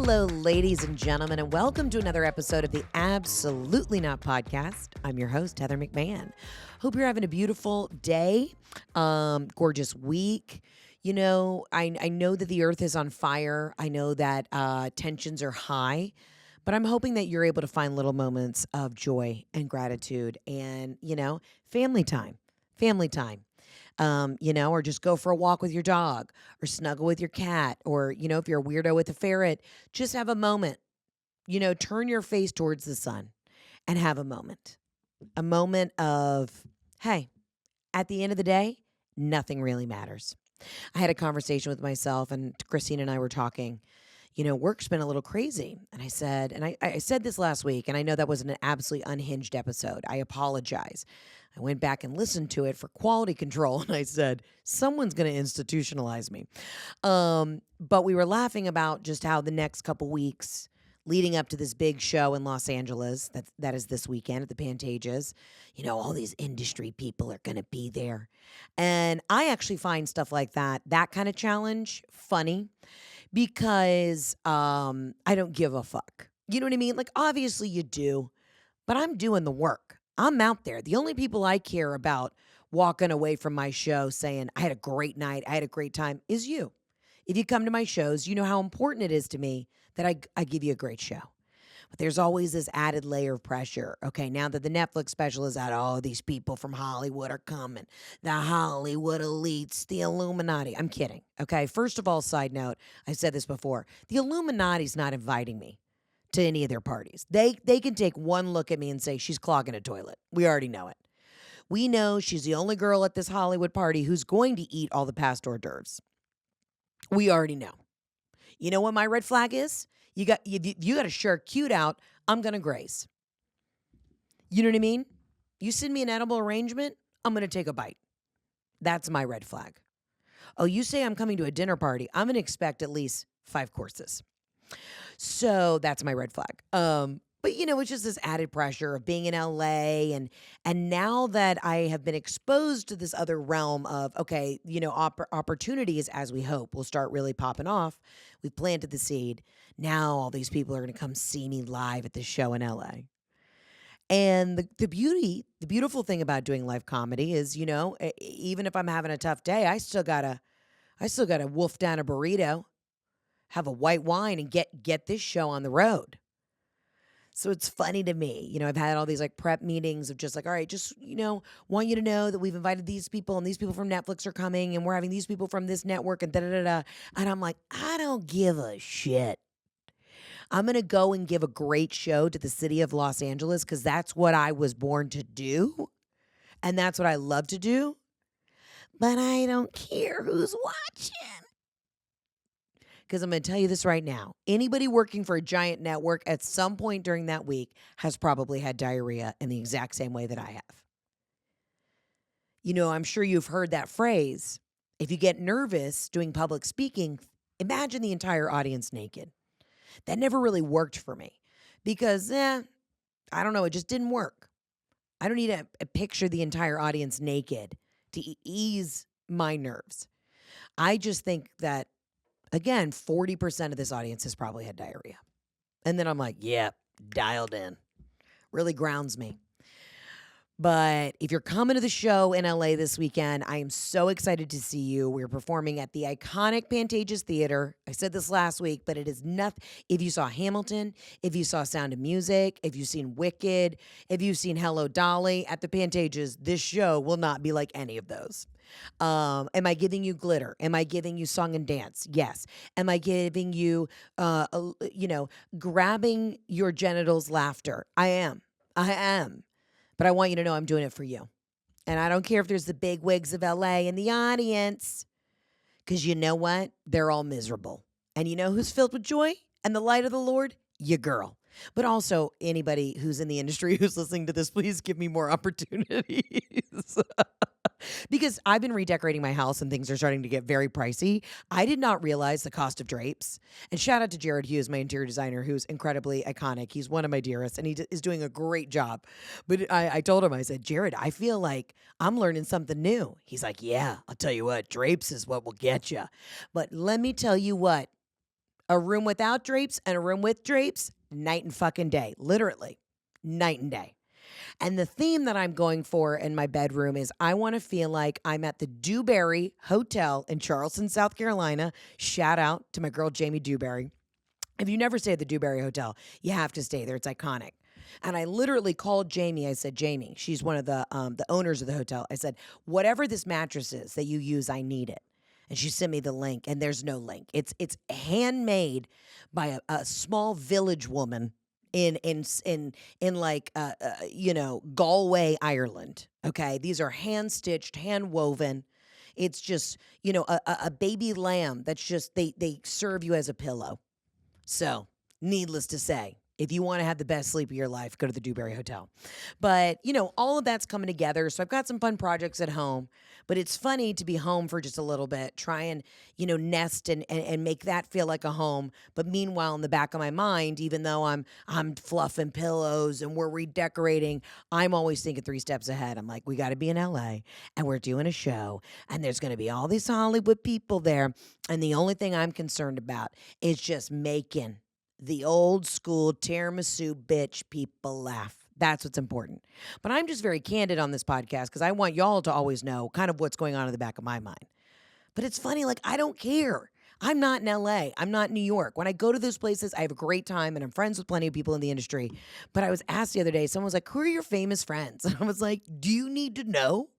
Hello, ladies and gentlemen, and welcome to another episode of the Absolutely Not podcast. I'm your host, Heather McMahan. Hope you're having a beautiful day, gorgeous week. You know, I know that the earth is on fire. I know that tensions are high, but I'm hoping that you're able to find little moments of joy and gratitude and, family time. Family time. Or just go for a walk with your dog or snuggle with your cat or, if you're a weirdo with a ferret, just have a moment, turn your face towards the sun and have a moment of, hey, at the end of the day, nothing really matters. I had a conversation with myself and Christine and I were talking, work's been a little crazy. And I said, I said this last week, and I know that was an absolutely unhinged episode. I apologize. I went back and listened to it for quality control, and I said, someone's going to institutionalize me. But we were laughing about just how the next couple weeks leading up to this big show in Los Angeles, that is this weekend at the Pantages, all these industry people are going to be there. And I actually find stuff like that kind of challenge, funny because I don't give a fuck. You know what I mean? Like, obviously you do, but I'm doing the work. I'm out there. The only people I care about walking away from my show saying, I had a great night, I had a great time, is you. If you come to my shows, you know how important it is to me that I give you a great show. But there's always this added layer of pressure. Okay, now that the Netflix special is out, oh, these people from Hollywood are coming. The Hollywood elites, the Illuminati. I'm kidding. Okay, first of all, side note, I said this before. The Illuminati's not inviting me to any of their parties. They can take one look at me and say, she's clogging a toilet. We already know it. We know she's the only girl at this Hollywood party who's going to eat all the past hors d'oeuvres. We already know. You know what my red flag is? You got a shirt cute out, I'm going to graze. You know what I mean? You send me an edible arrangement, I'm going to take a bite. That's my red flag. Oh, you say I'm coming to a dinner party, I'm going to expect at least 5 courses. So that's my red flag. But it's just this added pressure of being in LA and now that I have been exposed to this other realm of, okay, opportunities, as we hope, will start really popping off. We've planted the seed. Now all these people are going to come see me live at this show in LA. And the beautiful thing about doing live comedy is, even if I'm having a tough day, I still gotta wolf down a burrito, have a white wine, and get this show on the road. So it's funny to me. I've had all these like prep meetings of just like, all right, just, want you to know that we've invited these people and these people from Netflix are coming and we're having these people from this network and da-da-da-da. And I'm like, I don't give a shit. I'm going to go and give a great show to the city of Los Angeles because that's what I was born to do. And that's what I love to do. But I don't care who's watching. Because I'm going to tell you this right now. Anybody working for a giant network at some point during that week has probably had diarrhea in the exact same way that I have. I'm sure you've heard that phrase. If you get nervous doing public speaking, imagine the entire audience naked. That never really worked for me because, I don't know, it just didn't work. I don't need to picture the entire audience naked to ease my nerves. I just think that, again, 40% of this audience has probably had diarrhea. And then I'm like, yep, dialed in. Really grounds me. But if you're coming to the show in LA this weekend, I am so excited to see you. We're performing at the iconic Pantages Theater. I said this last week, but it is nothing. If you saw Hamilton, if you saw Sound of Music, if you've seen Wicked, if you've seen Hello Dolly at the Pantages, this show will not be like any of those. Am I giving you glitter? Am I giving you song and dance? Yes. Am I giving you, grabbing your genitals laughter? I am. But I want you to know I'm doing it for you. And I don't care if there's the big wigs of LA in the audience. Because you know what? They're all miserable. And you know who's filled with joy and the light of the Lord? Your girl. But also anybody who's in the industry who's listening to this, please give me more opportunities. Because I've been redecorating my house and things are starting to get very pricey. I did not realize the cost of drapes. And shout out to Jared Hughes, my interior designer, who's incredibly iconic. He's one of my dearest and he is doing a great job. But I told him, I said, Jared, I feel like I'm learning something new. He's like, yeah, I'll tell you what, drapes is what will get you. But let me tell you what, A room without drapes and a room with drapes, night and fucking day. Literally, night and day. And the theme that I'm going for in my bedroom is I want to feel like I'm at the Dewberry Hotel in Charleston, South Carolina. Shout out to my girl, Jamie Dewberry. If you never stay at the Dewberry Hotel, you have to stay there. It's iconic. And I literally called Jamie. I said, Jamie, she's one of the owners of the hotel. I said, whatever this mattress is that you use, I need it. And she sent me the link, and there's no link. It's handmade by a small village woman in like Galway, Ireland. Okay, these are hand stitched, hand woven. It's just a baby lamb that's just they serve you as a pillow. So, needless to say, if you want to have the best sleep of your life, go to the Dewberry Hotel. But, all of that's coming together. So I've got some fun projects at home. But it's funny to be home for just a little bit, try and, nest and make that feel like a home. But meanwhile, in the back of my mind, even though I'm fluffing pillows and we're redecorating, I'm always thinking 3 steps ahead. I'm like, we got to be in LA and we're doing a show and there's going to be all these Hollywood people there. And the only thing I'm concerned about is just making the old school tiramisu bitch people laugh. That's what's important. But I'm just very candid on this podcast because I want y'all to always know kind of what's going on in the back of my mind. But it's funny, like, I don't care. I'm not in LA. I'm not in New York. When I go to those places, I have a great time and I'm friends with plenty of people in the industry. But I was asked the other day, someone was like, who are your famous friends? And I was like, do you need to know?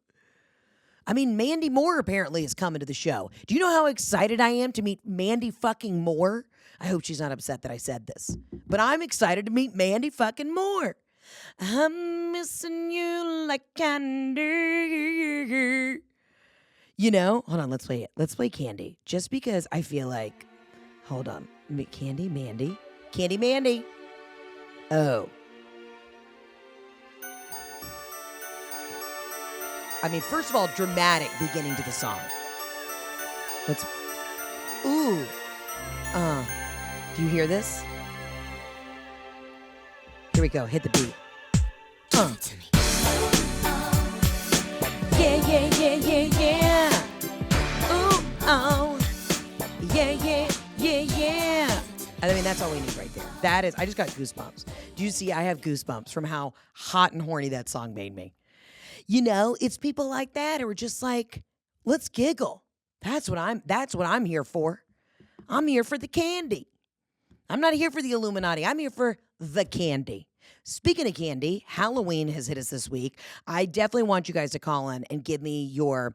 I mean, Mandy Moore apparently is coming to the show. Do you know how excited I am to meet Mandy fucking Moore? I hope she's not upset that I said this. But I'm excited to meet Mandy fucking Moore. I'm missing you like candy. Hold on, let's play it. Let's play Candy. Just because I feel like, hold on. Candy, Mandy. Candy, Mandy. Oh. I mean, first of all, dramatic beginning to the song. Ooh. Do you hear this? Here we go. Hit the beat. Yeah, yeah, yeah, yeah, yeah. Ooh, oh. Yeah, yeah, yeah, yeah. I mean, that's all we need right there. That is, I just got goosebumps. Do you see? I have goosebumps from how hot and horny that song made me. It's people like that who are just like, let's giggle. That's what I'm here for. I'm here for the candy. I'm not here for the Illuminati. I'm here for the candy. Speaking of candy, Halloween has hit us this week. I definitely want you guys to call in and give me your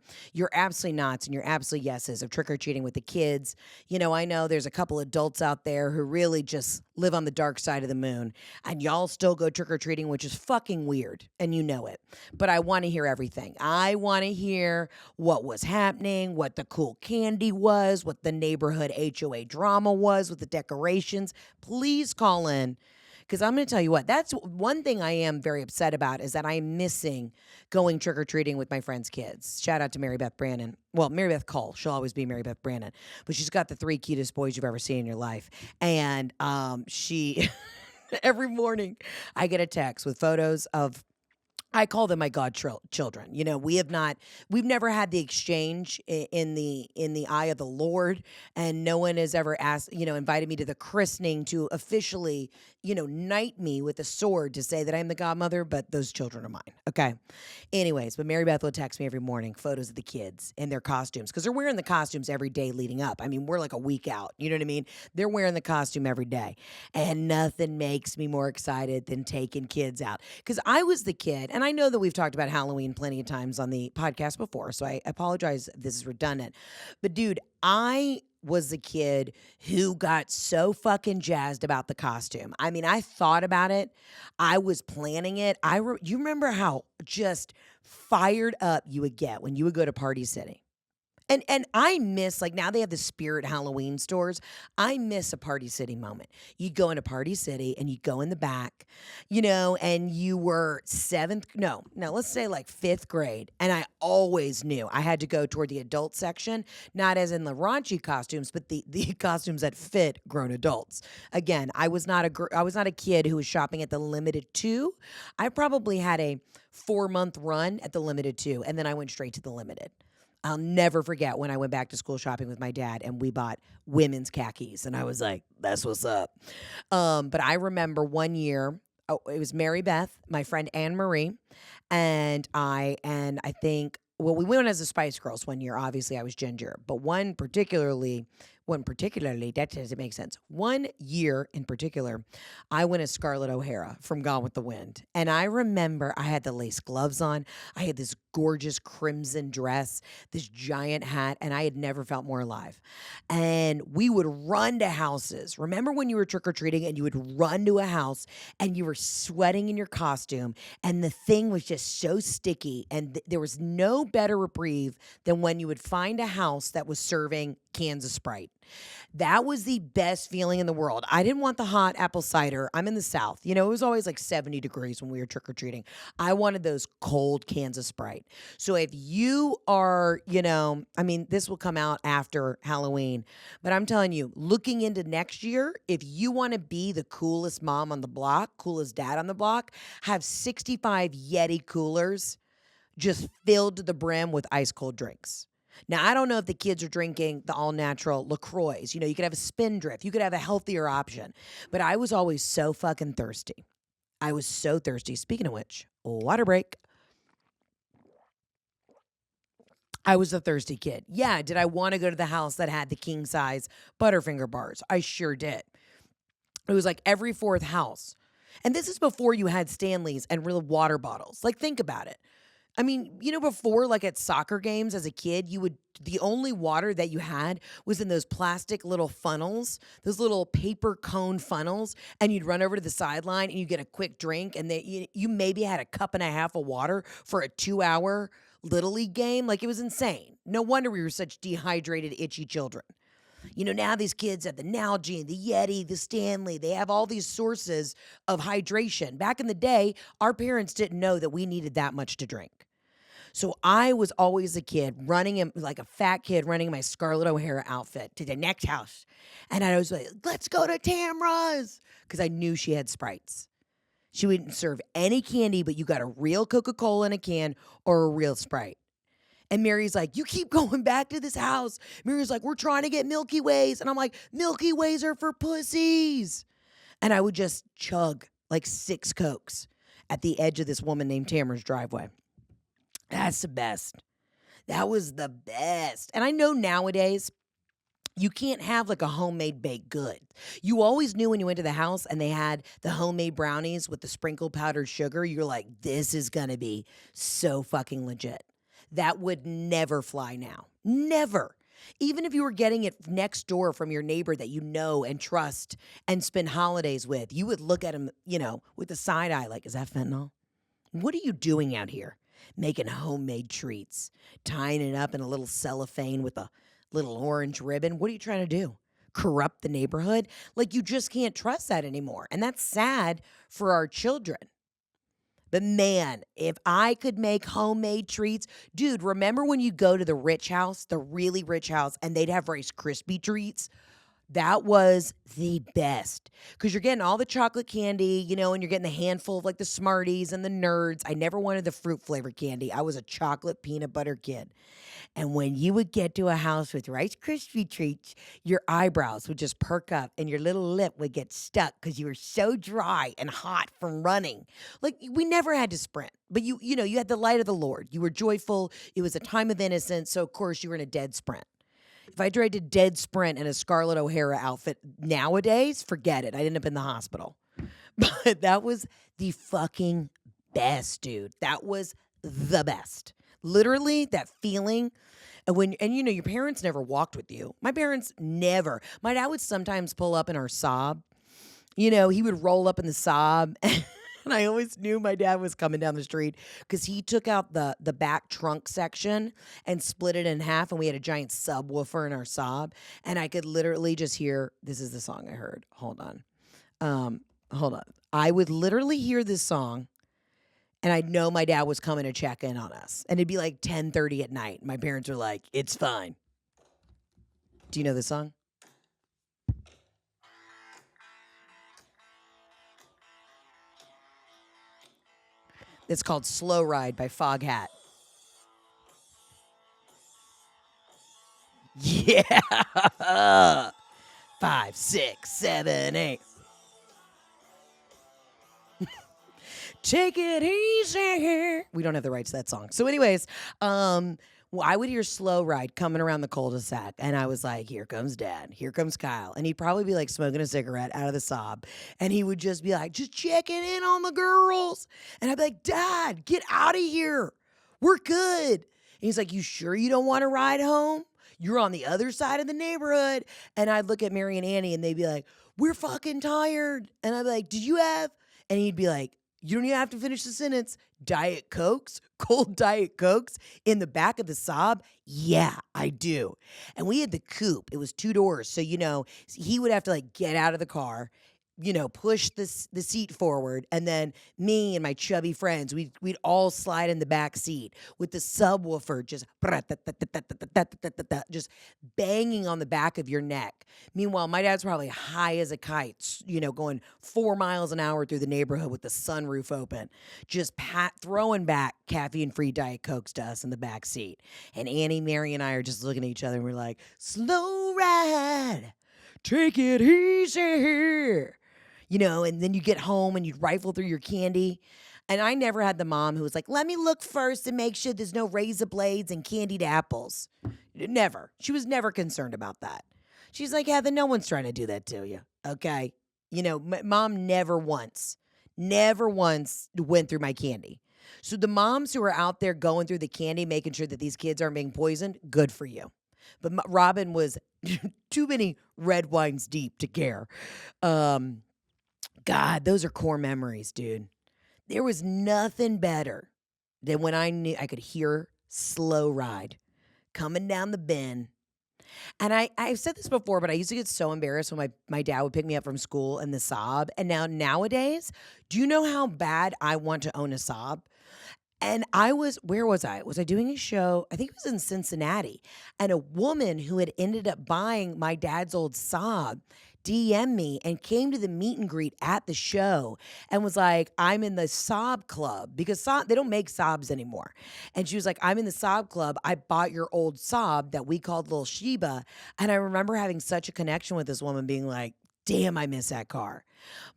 absolutely nots and your absolute yeses of trick-or-treating with the kids. I know there's a couple adults out there who really just live on the dark side of the moon, and y'all still go trick-or-treating, which is fucking weird, and you know it. But I want to hear everything. I want to hear what was happening, what the cool candy was, what the neighborhood HOA drama was with the decorations. Please call in. Because I'm going to tell you what, that's one thing I am very upset about is that I'm missing going trick-or-treating with my friends' kids. Shout out to Mary Beth Brandon. Well, Mary Beth Cole. She'll always be Mary Beth Brandon. But she's got the 3 cutest boys you've ever seen in your life. And she, every morning, I get a text with photos of, I call them my godchildren. We've never had the exchange in the eye of the Lord, and no one has ever asked, invited me to the christening to officially, knight me with a sword to say that I'm the godmother, but those children are mine. Okay. Anyways, but Mary Beth will text me every morning, photos of the kids in their costumes, because they're wearing the costumes every day leading up. I mean, we're like a week out. You know what I mean? They're wearing the costume every day, and nothing makes me more excited than taking kids out, because I was the kid, and I know that we've talked about Halloween plenty of times on the podcast before, so I apologize if this is redundant. But dude, I was the kid who got so fucking jazzed about the costume. I mean, I thought about it. I was planning it. You remember how just fired up you would get when you would go to Party City? And I miss, like, now they have the Spirit Halloween stores. I miss a Party City moment. You'd go into Party City and you'd go in the back, and you were let's say like 5th grade. And I always knew I had to go toward the adult section, not as in the raunchy costumes, but the costumes that fit grown adults. Again, I was not a kid who was shopping at the Limited 2. I probably had a 4-month run at the Limited 2, and then I went straight to the Limited. I'll never forget when I went back to school shopping with my dad and we bought women's khakis. And I was like, that's what's up. But I remember one year, oh, it was Mary Beth, my friend Anne Marie, and I think, well, we went as the Spice Girls one year. Obviously, I was ginger, but one particularly, that doesn't make sense. One year in particular, I went as Scarlett O'Hara from Gone with the Wind. And I remember I had the lace gloves on. I had this gorgeous crimson dress, this giant hat, and I had never felt more alive. And we would run to houses. Remember when you were trick-or-treating and you would run to a house and you were sweating in your costume and the thing was just so sticky and there was no better reprieve than when you would find a house that was serving cans of Sprite. That was the best feeling in the world. I didn't want the hot apple cider. I'm in the South. You know, it was always like 70 degrees when we were trick-or-treating. I wanted those cold cans of Sprite. So if you are, I mean, this will come out after Halloween, but I'm telling you, looking into next year, if you want to be the coolest mom on the block, coolest dad on the block, have 65 Yeti coolers just filled to the brim with ice cold drinks. Now, I don't know if the kids are drinking the all-natural LaCroix. You could have a Spindrift. You could have a healthier option. But I was always so fucking thirsty. I was so thirsty. Speaking of which, water break. I was a thirsty kid. Yeah, did I want to go to the house that had the king-size Butterfinger bars? I sure did. It was like every fourth house. And this is before you had Stanleys and real water bottles. Like, think about it. I mean, before, like at soccer games as a kid, the only water that you had was in those plastic little funnels, those little paper cone funnels, and you'd run over to the sideline and you get a quick drink, and you maybe had a cup and a half of water for a 2-hour Little League game. Like, it was insane. No wonder we were such dehydrated, itchy children. Now these kids have the Nalgene, the Yeti, the Stanley. They have all these sources of hydration. Back in the day, our parents didn't know that we needed that much to drink. So I was always a kid like a fat kid running my Scarlett O'Hara outfit to the next house. And I was like, let's go to Tamra's. Because I knew she had Sprites. She wouldn't serve any candy, but you got a real Coca-Cola in a can or a real Sprite. And Mary's like, you keep going back to this house. Mary's like, we're trying to get Milky Ways. And I'm like, Milky Ways are for pussies. And I would just chug like 6 Cokes at the edge of this woman named Tamara's driveway. That's the best. That was the best. And I know nowadays you can't have like a homemade baked good. You always knew when you went to the house and they had the homemade brownies with the sprinkled powdered sugar, you're like, this is going to be so fucking legit. That would never fly now. Never. Even if you were getting it next door from your neighbor that you know and trust and spend holidays with, you would look at him, with a side eye like, is that fentanyl? What are you doing out here? Making homemade treats, tying it up in a little cellophane with a little orange ribbon. What are you trying to do? Corrupt the neighborhood? Like, you just can't trust that anymore. And that's sad for our children. But man, if I could make homemade treats, dude, remember when you go to the rich house, the really rich house, and they'd have Rice Krispie treats? That was the best because you're getting all the chocolate candy, and you're getting the handful of like the Smarties and the Nerds. I never wanted the fruit flavored candy. I was a chocolate peanut butter kid. And when you would get to a house with Rice Krispie treats, your eyebrows would just perk up and your little lip would get stuck because you were so dry and hot from running. Like, we never had to sprint, but you had the light of the Lord. You were joyful. It was a time of innocence. So of course you were in a dead sprint. If I tried to dead sprint in a Scarlett O'Hara outfit nowadays, forget it. I'd end up in the hospital. But that was the fucking best, dude. That was the best. Literally, that feeling. And your parents never walked with you. My parents never. My dad would sometimes pull up in our Saab. He would roll up in the Saab. And I always knew my dad was coming down the street because he took out the back trunk section and split it in half, and we had a giant subwoofer in our Saab, and I could literally just hear, this is the song I heard. Hold on. I would literally hear this song, and I'd know my dad was coming to check in on us. And it'd be like 10:30 at night. My parents were like, it's fine. Do you know this song? It's called Slow Ride by Foghat. Yeah. 5, 6, 7, 8. Take it easy. We don't have the rights to that song. So, anyways, well, I would hear Slow Ride coming around the cul-de-sac, and I was like, here comes Dad. Here comes Kyle. And he'd probably be like smoking a cigarette out of the Saab. And he would just be like, just checking in on the girls. And I'd be like, Dad, get out of here. We're good. And he's like, you sure you don't want to ride home? You're on the other side of the neighborhood. And I'd look at Mary and Annie, and they'd be like, we're fucking tired. And I'd be like, did you have? And he'd be like, you don't even have to finish the sentence. Diet Cokes, cold Diet Cokes in the back of the Saab? Yeah, I do. And we had the coupe. It was 2 doors. So, he would have to like get out of the car, push the seat forward. And then me and my chubby friends, we'd all slide in the back seat with the subwoofer just banging on the back of your neck. Meanwhile, my dad's probably high as a kite, going 4 miles an hour through the neighborhood with the sunroof open, just throwing back caffeine-free Diet Cokes to us in the back seat. And Annie, Mary, and I are just looking at each other and we're like, slow ride, take it easy. And then you get home and you'd rifle through your candy. And I never had the mom who was like, let me look first and make sure there's no razor blades and candied apples. Never. She was never concerned about that. She's like, Heather, no one's trying to do that to you, okay? Mom never once went through my candy. So the moms who are out there going through the candy, making sure that these kids aren't being poisoned, good for you. But Robin was too many red wines deep to care. God, those are core memories, dude. There was nothing better than when I knew I could hear Slow Ride coming down the bend. And I've said this before, but I used to get so embarrassed when my dad would pick me up from school in the Saab. And nowadays, do you know how bad I want to own a Saab? And where was I? Was I doing a show? I think it was in Cincinnati. And a woman who had ended up buying my dad's old Saab DM'd me and came to the meet and greet at the show and was like, I'm in the Saab club because they don't make Saabs anymore. And she was like, I'm in the Saab club. I bought your old Saab that we called Little Sheba. And I remember having such a connection with this woman being like, damn, I miss that car.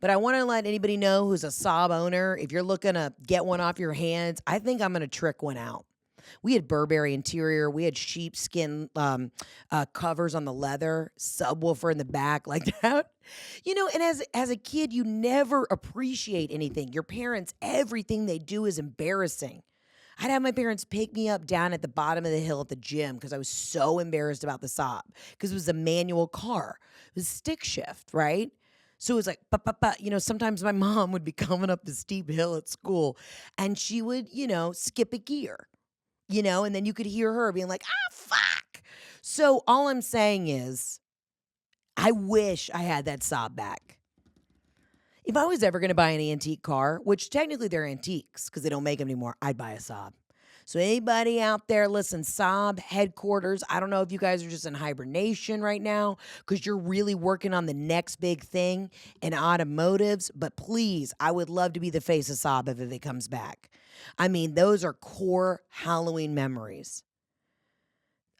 But I want to let anybody know who's a Saab owner, if you're looking to get one off your hands, I think I'm going to trick one out. We had Burberry interior. We had sheepskin covers on the leather, subwoofer in the back like that. And as a kid, you never appreciate anything. Your parents, everything they do is embarrassing. I'd have my parents pick me up down at the bottom of the hill at the gym because I was so embarrassed about the Saab because it was a manual car. It was stick shift, right? So it was like, sometimes my mom would be coming up the steep hill at school and she would, skip a gear. And then you could hear her being like, fuck. So all I'm saying is, I wish I had that Saab back. If I was ever going to buy an antique car, which technically they're antiques because they don't make them anymore, I'd buy a Saab. So anybody out there, listen, Saab headquarters, I don't know if you guys are just in hibernation right now because you're really working on the next big thing in automotives, but please, I would love to be the face of Saab if it comes back. I mean, those are core Halloween memories.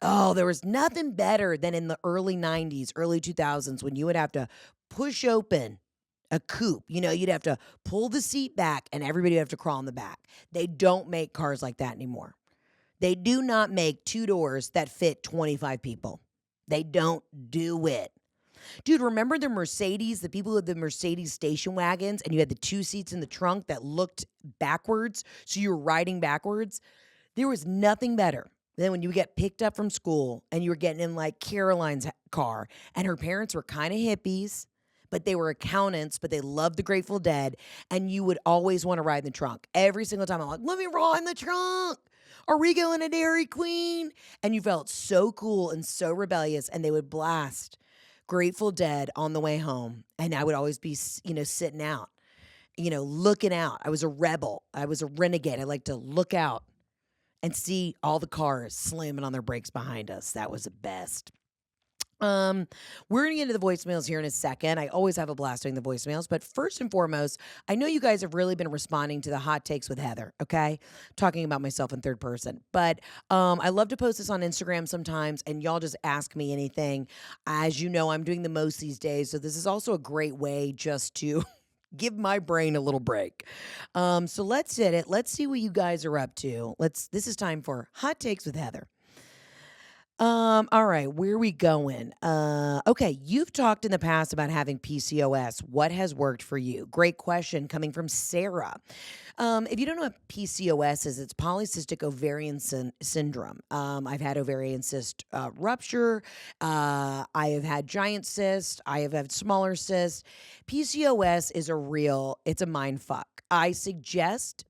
Oh, there was nothing better than in the early 90s, early 2000s when you would have to push open a coupe. You'd have to pull the seat back and everybody would have to crawl in the back. They don't make cars like that anymore. They do not make 2 doors that fit 25 people. They don't do it. Dude, remember the Mercedes, the people with the Mercedes station wagons, and you had the 2 seats in the trunk that looked backwards, so you were riding backwards? There was nothing better than when you get picked up from school and you were getting in like Caroline's car, and her parents were kind of hippies, but they were accountants, but they loved the Grateful Dead, and you would always want to ride in the trunk. Every single time I'm like, let me ride in the trunk. Are we going to Dairy Queen? And you felt so cool and so rebellious, and they would blast Grateful Dead on the way home. And I would always be, sitting out, looking out. I was a rebel. I was a renegade. I like to look out and see all the cars slamming on their brakes behind us. That was the best. Um, we're gonna get into the voicemails here in a second. I always have a blast doing the voicemails, but first and foremost, I know you guys have really been responding to the hot takes with Heather. Okay, talking about myself in third person, but I love to post this on Instagram sometimes, and y'all just ask me anything. As you know, I'm doing the most these days, so this is also a great way just to give my brain a little break. So let's hit it. Let's see what you guys are up to. This is time for hot takes with Heather. All right, where are we going? Okay, you've talked in the past about having PCOS. What has worked for you? Great question coming from Sarah. If you don't know what PCOS is, it's polycystic ovarian syndrome. I've had ovarian cyst rupture. I have had giant cysts. I have had smaller cysts. PCOS is it's a mind fuck. I suggest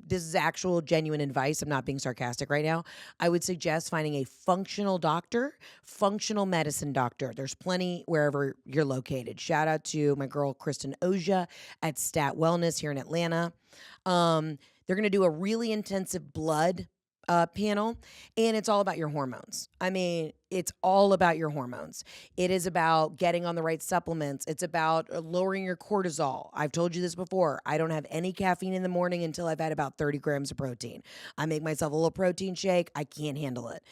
this is actual genuine advice. I'm not being sarcastic right now. I would suggest finding a functional doctor, functional medicine doctor. There's plenty wherever you're located. Shout out to my girl, Kristen Oja at Stat Wellness here in Atlanta. They're going to do a really intensive blood panel, and it's all about your hormones. I mean, it's all about your hormones. It is about getting on the right supplements. It's about lowering your cortisol. I've told you this before. I don't have any caffeine in the morning until I've had about 30 grams of protein. I make myself a little protein shake. I can't handle it.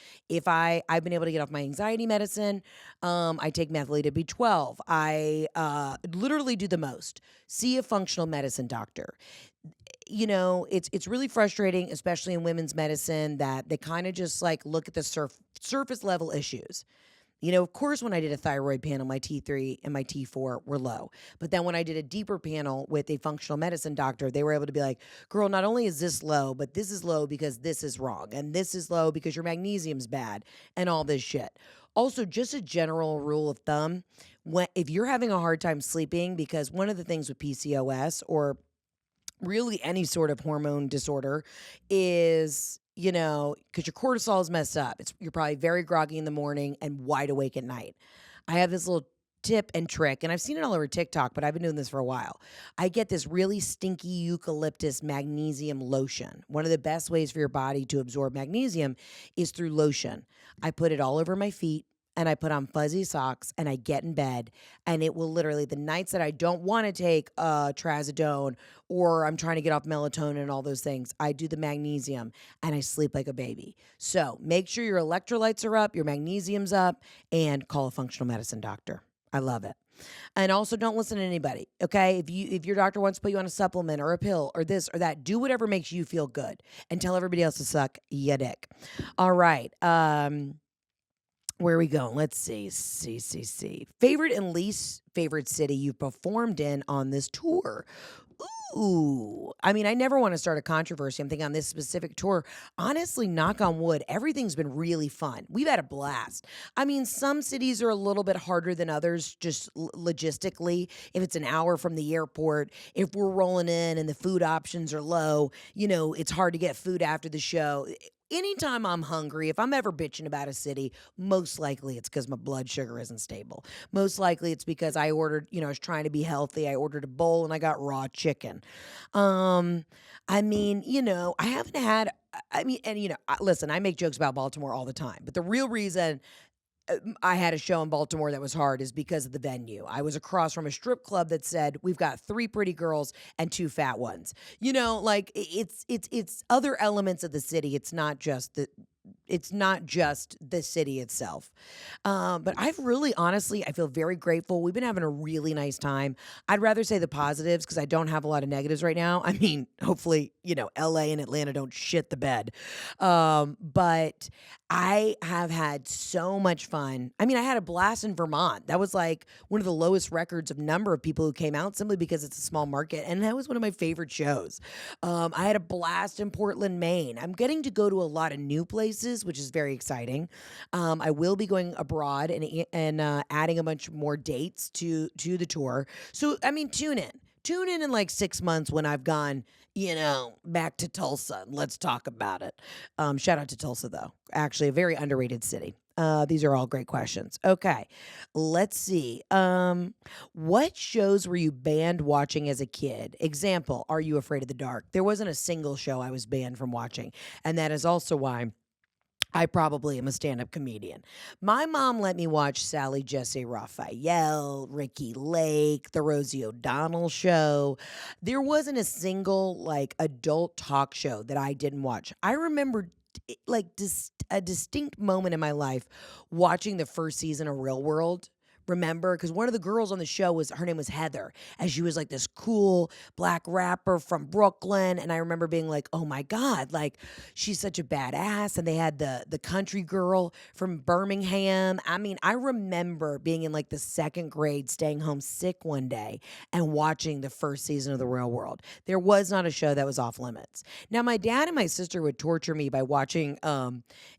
I've been able to get off my anxiety medicine. I take methylated B12. I literally do the most. See a functional medicine doctor. You know, it's really frustrating, especially in women's medicine, that they kind of just like look at the surface level issues. You know, of course, when I did a thyroid panel, my T3 and my T4 were low. But then when I did a deeper panel with a functional medicine doctor, they were able to be like, girl, not only is this low, but this is low because this is wrong. And this is low because your magnesium's bad and all this shit. Also, just a general rule of thumb, if you're having a hard time sleeping, because one of the things with PCOS or really any sort of hormone disorder is, you know, because your cortisol is messed up. You're probably very groggy in the morning and wide awake at night. I have this little tip and trick, and I've seen it all over TikTok, but I've been doing this for a while. I get this really stinky eucalyptus magnesium lotion. One of the best ways for your body to absorb magnesium is through lotion. I put it all over my feet, and I put on fuzzy socks, and I get in bed, and it will literally, the nights that I don't want to take trazodone or I'm trying to get off melatonin and all those things, I do the magnesium, and I sleep like a baby. So make sure your electrolytes are up, your magnesium's up, and call a functional medicine doctor. I love it. And also don't listen to anybody, okay? If your doctor wants to put you on a supplement or a pill or this or that, do whatever makes you feel good and tell everybody else to suck ya dick. All right. Where are we going? Let's see. Favorite and least favorite city you've performed in on this tour? Ooh. I mean, I never want to start a controversy. I'm thinking on this specific tour, honestly, knock on wood, everything's been really fun. We've had a blast. I mean, some cities are a little bit harder than others, just logistically. If it's an hour from the airport, if we're rolling in and the food options are low, you know, it's hard to get food after the show. Anytime I'm hungry, if I'm ever bitching about a city, most likely it's because my blood sugar isn't stable. Most likely it's because I ordered, you know, I was trying to be healthy. I ordered a bowl and I got raw chicken. I mean, you know, I haven't had, I mean, and, you know, listen, I make jokes about Baltimore all the time, but the real reason I had a show in Baltimore that was hard is because of the venue. I was across from a strip club that said, we've got 3 pretty girls and 2 fat ones. You know, like it's other elements of the city. It's not just the city itself. But I've really, honestly, I feel very grateful. We've been having a really nice time. I'd rather say the positives because I don't have a lot of negatives right now. I mean, hopefully, you know, LA and Atlanta don't shit the bed. But I have had so much fun. I mean, I had a blast in Vermont. That was like one of the lowest records of number of people who came out simply because it's a small market. And that was one of my favorite shows. I had a blast in Portland, Maine. I'm getting to go to a lot of new places, which is very exciting. I will be going abroad and adding a bunch more dates to the tour. So, I mean, tune in like 6 months when I've gone, you know, back to Tulsa. Let's talk about it. Shout out to Tulsa, though. Actually, a very underrated city. These are all great questions. Okay, let's see. What shows were you banned watching as a kid? Example, Are You Afraid of the Dark? There wasn't a single show I was banned from watching. And that is also why I probably am a stand-up comedian. My mom let me watch Sally Jesse Raphael, Ricky Lake, The Rosie O'Donnell Show. There wasn't a single like adult talk show that I didn't watch. I remember a distinct moment in my life watching the first season of Real World. Remember? Because one of the girls on the show was her name was Heather, and she was like this cool black rapper from Brooklyn. And I remember being like, oh my God, like she's such a badass. And they had the country girl from Birmingham. I mean, I remember being in like the second grade, staying home sick one day and watching the first season of The Real World. There was not a show that was off limits. Now, my dad and my sister would torture me by watching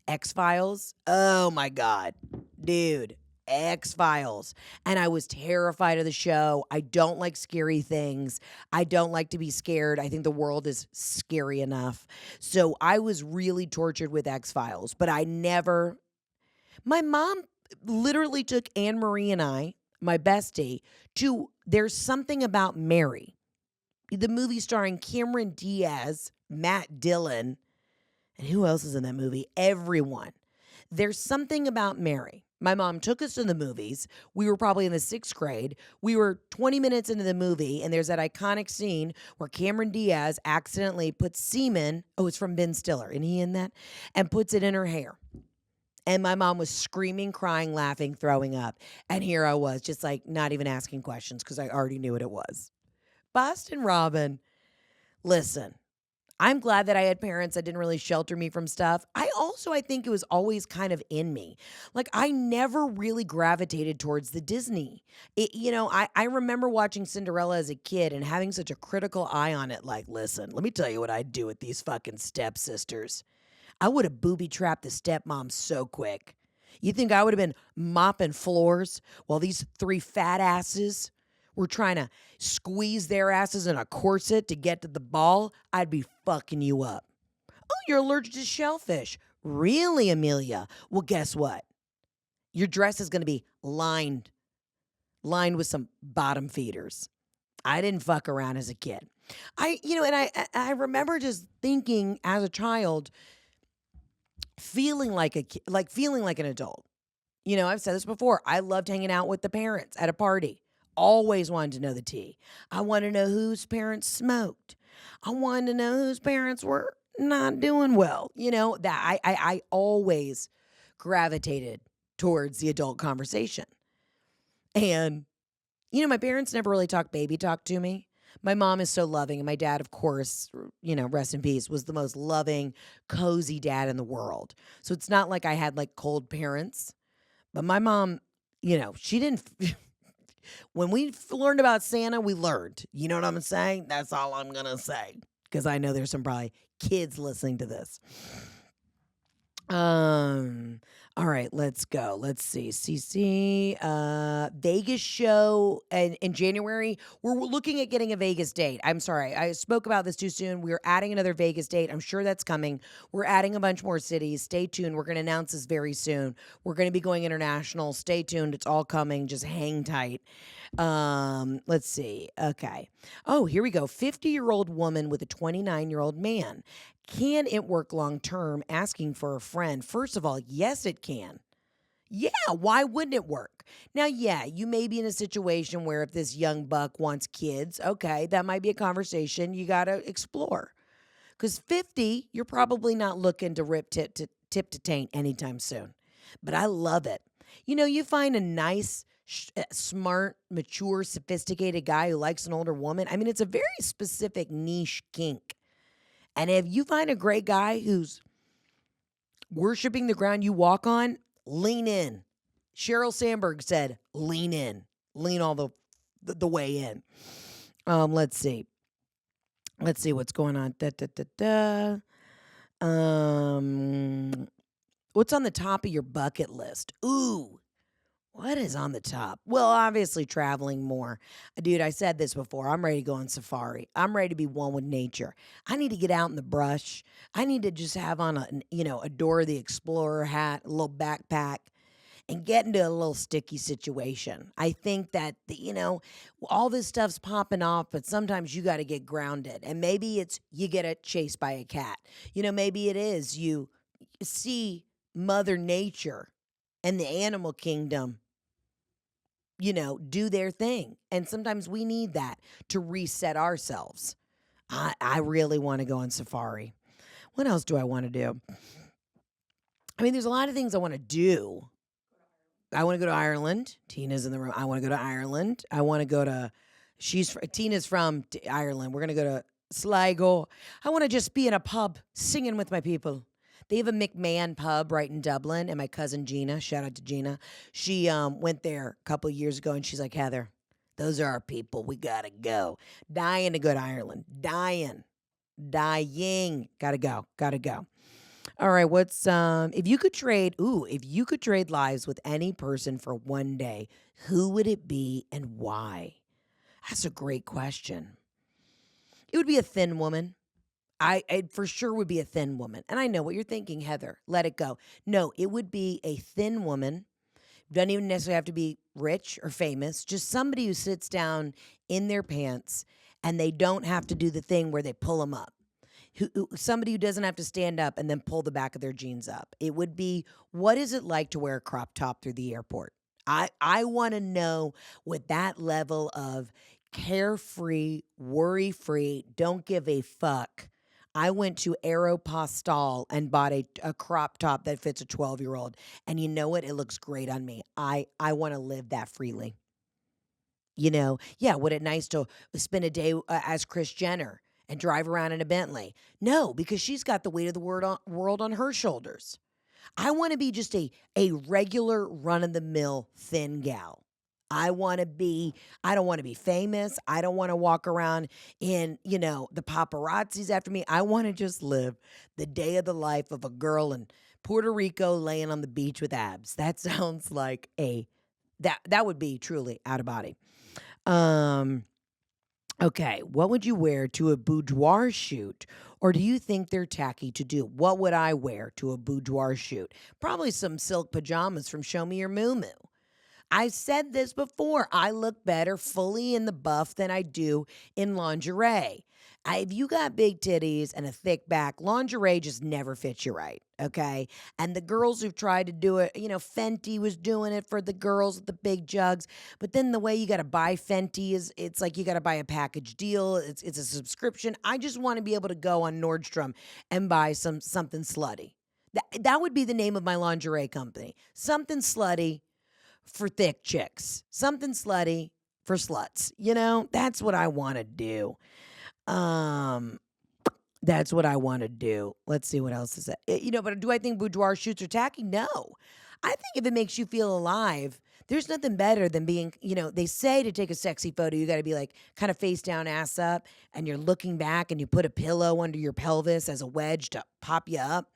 X-Files. Oh my God, dude. X-Files. And I was terrified of the show. I don't like scary things. I don't like to be scared. I think the world is scary enough. So I was really tortured with X-Files, but my mom literally took Anne Marie and I, my bestie, to There's Something About Mary, the movie starring Cameron Diaz, Matt Dillon, and who else is in that movie? Everyone. There's Something About Mary. My mom took us to the movies. We were probably in the sixth grade. We were 20 minutes into the movie, and there's that iconic scene where Cameron Diaz accidentally puts semen, it's from Ben Stiller, and he in that, and puts it in her hair. And my mom was screaming, crying, laughing, throwing up. And here I was, just like not even asking questions because I already knew what it was. Boston Robin, listen. I'm glad that I had parents that didn't really shelter me from stuff. I think it was always kind of in me. Like, I never really gravitated towards the Disney. I remember watching Cinderella as a kid and having such a critical eye on it. Like, listen, let me tell you what I'd do with these fucking stepsisters. I would have booby-trapped the stepmom so quick. You think I would have been mopping floors while these three fat asses were trying to squeeze their asses in a corset to get to the ball? I'd be fucking you up. Oh, you're allergic to shellfish. Really, Amelia? Well, guess what? Your dress is going to be lined with some bottom feeders. I didn't fuck around as a kid. I remember just thinking as a child, feeling like feeling like an adult. I've said this before. I loved hanging out with the parents at a party. Always wanted to know the tea. I wanted to know whose parents smoked. I wanted to know whose parents were not doing well. That I always gravitated towards the adult conversation. And, my parents never really talked baby talk to me. My mom is so loving. And my dad, of course, rest in peace, was the most loving, cozy dad in the world. So it's not like I had like cold parents. But my mom, she didn't... When we learned about Santa, we learned. You know what I'm saying? That's all I'm going to say. Because I know there's some probably kids listening to this. All right, let's go. Let's see. CC, Vegas show in January. We're looking at getting a Vegas date. I'm sorry, I spoke about this too soon. We're adding another Vegas date. I'm sure that's coming. We're adding a bunch more cities. Stay tuned. We're going to announce this very soon. We're going to be going international. Stay tuned. It's all coming. Just hang tight. Let's see. Okay. Oh, here we go. 50-year-old woman with a 29-year-old man. Can it work long term? Asking for a friend. First of all, yes, it can. Yeah, why wouldn't it work? Now, yeah, you may be in a situation where if this young buck wants kids, okay, that might be a conversation you got to explore. Because 50, you're probably not looking to rip tip to taint anytime soon. But I love it. You find a nice, smart, mature, sophisticated guy who likes an older woman. I mean, it's a very specific niche kink. And if you find a great guy who's worshiping the ground you walk on, lean in. Sheryl Sandberg said, lean in. Lean all the way in. Let's see. Let's see what's going on. What's on the top of your bucket list? Ooh. What is on the top? Well, obviously traveling more. Dude, I said this before. I'm ready to go on safari. I'm ready to be one with nature. I need to get out in the brush. I need to just have on a Dora the Explorer hat, a little backpack, and get into a little sticky situation. I think that, all this stuff's popping off, but sometimes you got to get grounded. And maybe it's you get chased by a cat. Maybe it is you see Mother Nature and the animal kingdom, do their thing. And sometimes we need that to reset ourselves. I really want to go on safari. What else do I want to do? I mean, there's a lot of things I want to do. I want to go to Ireland. Tina's in the room. I want to go to Ireland. I want to go to. Tina's from Ireland. We're gonna go to Sligo. I want to just be in a pub singing with my people. They have a McMahan pub right in Dublin, and my cousin Gina, shout out to Gina, she went there a couple years ago, and she's like, Heather, those are our people. We gotta go. Dying to go to Ireland. Dying. Gotta go. All right, what's if you could trade lives with any person for one day, who would it be and why? That's a great question. It would be a thin woman. It for sure would be a thin woman. And I know what you're thinking, Heather. Let it go. No, it would be a thin woman. Doesn't even necessarily have to be rich or famous. Just somebody who sits down in their pants and they don't have to do the thing where they pull them up. Somebody who doesn't have to stand up and then pull the back of their jeans up. It would be, what is it like to wear a crop top through the airport? I want to know what that level of carefree, worry-free, don't give a fuck. I went to Aeropostale and bought a crop top that fits a 12-year-old. And you know what? It looks great on me. I want to live that freely. Yeah, would it nice to spend a day as Kris Jenner and drive around in a Bentley? No, because she's got the weight of the world on her shoulders. I want to be just a regular run-of-the-mill thin gal. I don't want to be famous. I don't want to walk around in, the paparazzis after me. I want to just live the day of the life of a girl in Puerto Rico laying on the beach with abs. That sounds like that would be truly out of body. Okay, what would you wear to a boudoir shoot? Or do you think they're tacky to do? What would I wear to a boudoir shoot? Probably some silk pajamas from Show Me Your Moo Moo. I've said this before. I look better fully in the buff than I do in lingerie. If you got big titties and a thick back, lingerie just never fits you right, okay? And the girls who've tried to do it, Fenty was doing it for the girls with the big jugs. But then the way you got to buy Fenty it's like you got to buy a package deal. It's a subscription. I just want to be able to go on Nordstrom and buy something slutty. That would be the name of my lingerie company. Something slutty for thick chicks. Something slutty for sluts. That's what I want to do. That's what I want to do. Let's see what else is that. But do I think boudoir shoots are tacky? No. I think if it makes you feel alive, there's nothing better than being, they say to take a sexy photo, you got to be like kind of face down, ass up, and you're looking back and you put a pillow under your pelvis as a wedge to pop you up.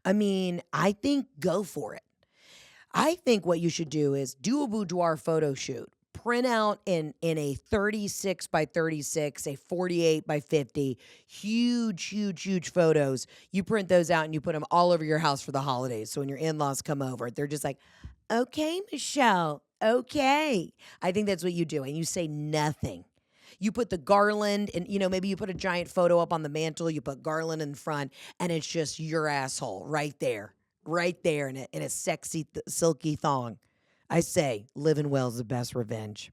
I mean, I think go for it. I think what you should do is do a boudoir photo shoot. Print out in a 36 by 36, a 48 by 50, huge photos. You print those out and you put them all over your house for the holidays. So when your in-laws come over, they're just like, okay, Michelle, okay. I think that's what you do. And you say nothing. You put the garland and, maybe you put a giant photo up on the mantle. You put garland in front and it's just your asshole right there in a sexy, silky thong. I say, living well is the best revenge.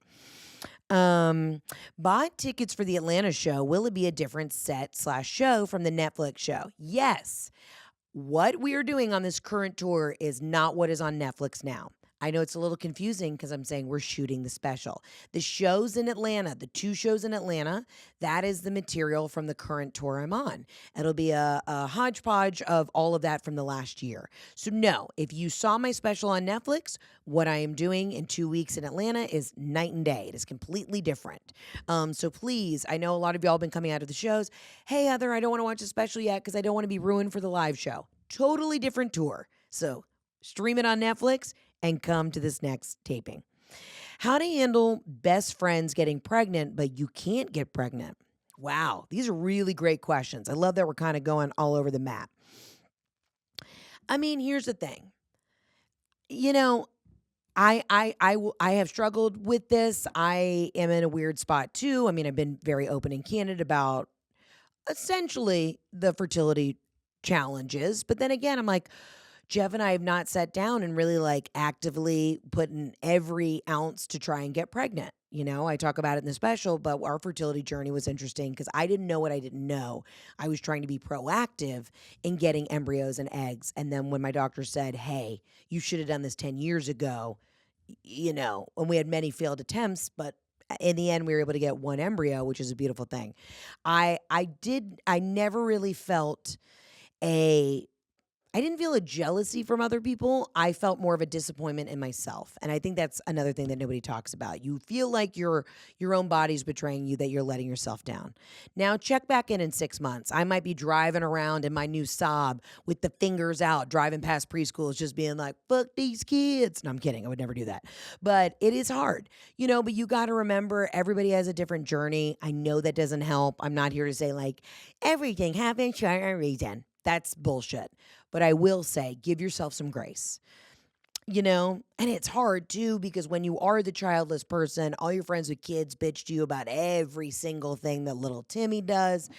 Buy tickets for the Atlanta show. Will it be a different set/show from the Netflix show? Yes. What we are doing on this current tour is not what is on Netflix now. I know it's a little confusing because I'm saying we're shooting the special. The shows in Atlanta, the 2 shows in Atlanta, that is the material from the current tour I'm on. It'll be a hodgepodge of all of that from the last year. So no, if you saw my special on Netflix, what I am doing in 2 weeks in Atlanta is night and day. It is completely different. So please, I know a lot of y'all have been coming out of the shows. Hey, Heather, I don't want to watch the special yet because I don't want to be ruined for the live show. Totally different tour. So stream it on Netflix and come to this next taping. How to handle best friends getting pregnant, but you can't get pregnant. Wow, these are really great questions. I love that we're kind of going all over the map. I mean, here's the thing. I have struggled with this. I am in a weird spot too. I mean, I've been very open and candid about essentially the fertility challenges, but then again, I'm like, Jeff and I have not sat down and really like actively put in every ounce to try and get pregnant. You know, I talk about it in the special, but our fertility journey was interesting because I didn't know what I didn't know. I was trying to be proactive in getting embryos and eggs. And then when my doctor said, hey, you should have done this 10 years ago, you know, and we had many failed attempts, but in the end we were able to get one embryo, which is a beautiful thing. I never really felt a I didn't feel a jealousy from other people. I felt more of a disappointment in myself. And I think that's another thing that nobody talks about. You feel like your own body's betraying you, that you're letting yourself down. Now check back in 6 months. I might be driving around in my new Saab with the fingers out, driving past preschools, just being like, fuck these kids. No, I'm kidding. I would never do that. But it is hard, you know, but you got to remember everybody has a different journey. I know that doesn't help. I'm not here to say like everything happens for a reason. That's bullshit. But I will say, give yourself some grace. You know, and it's hard too because when you are the childless person, all your friends with kids bitch to you about every single thing that little Timmy does.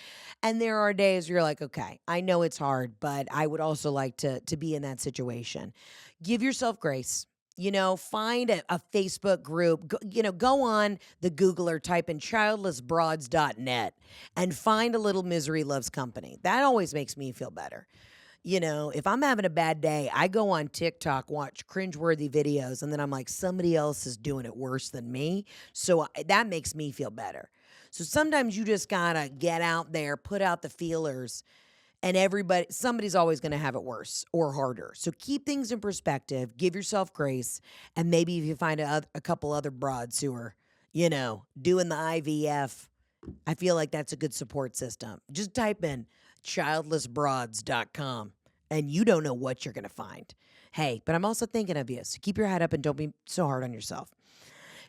And there are days where you're like, okay, I know it's hard, but I would also like to be in that situation. Give yourself grace. You know, find a Facebook group, go on the Googler, type in childlessbroads.net and find a little misery loves company. That always makes me feel better. You know, if I'm having a bad day, I go on TikTok, watch cringeworthy videos, and then I'm like, somebody else is doing it worse than me. So that makes me feel better. So sometimes you just gotta get out there, put out the feelers, and somebody's always going to have it worse or harder. So keep things in perspective, give yourself grace, and maybe if you find a couple other broads who are, you know, doing the IVF, I feel like that's a good support system. Just type in childlessbroads.com and you don't know what you're going to find. Hey, but I'm also thinking of you, so keep your head up and don't be so hard on yourself.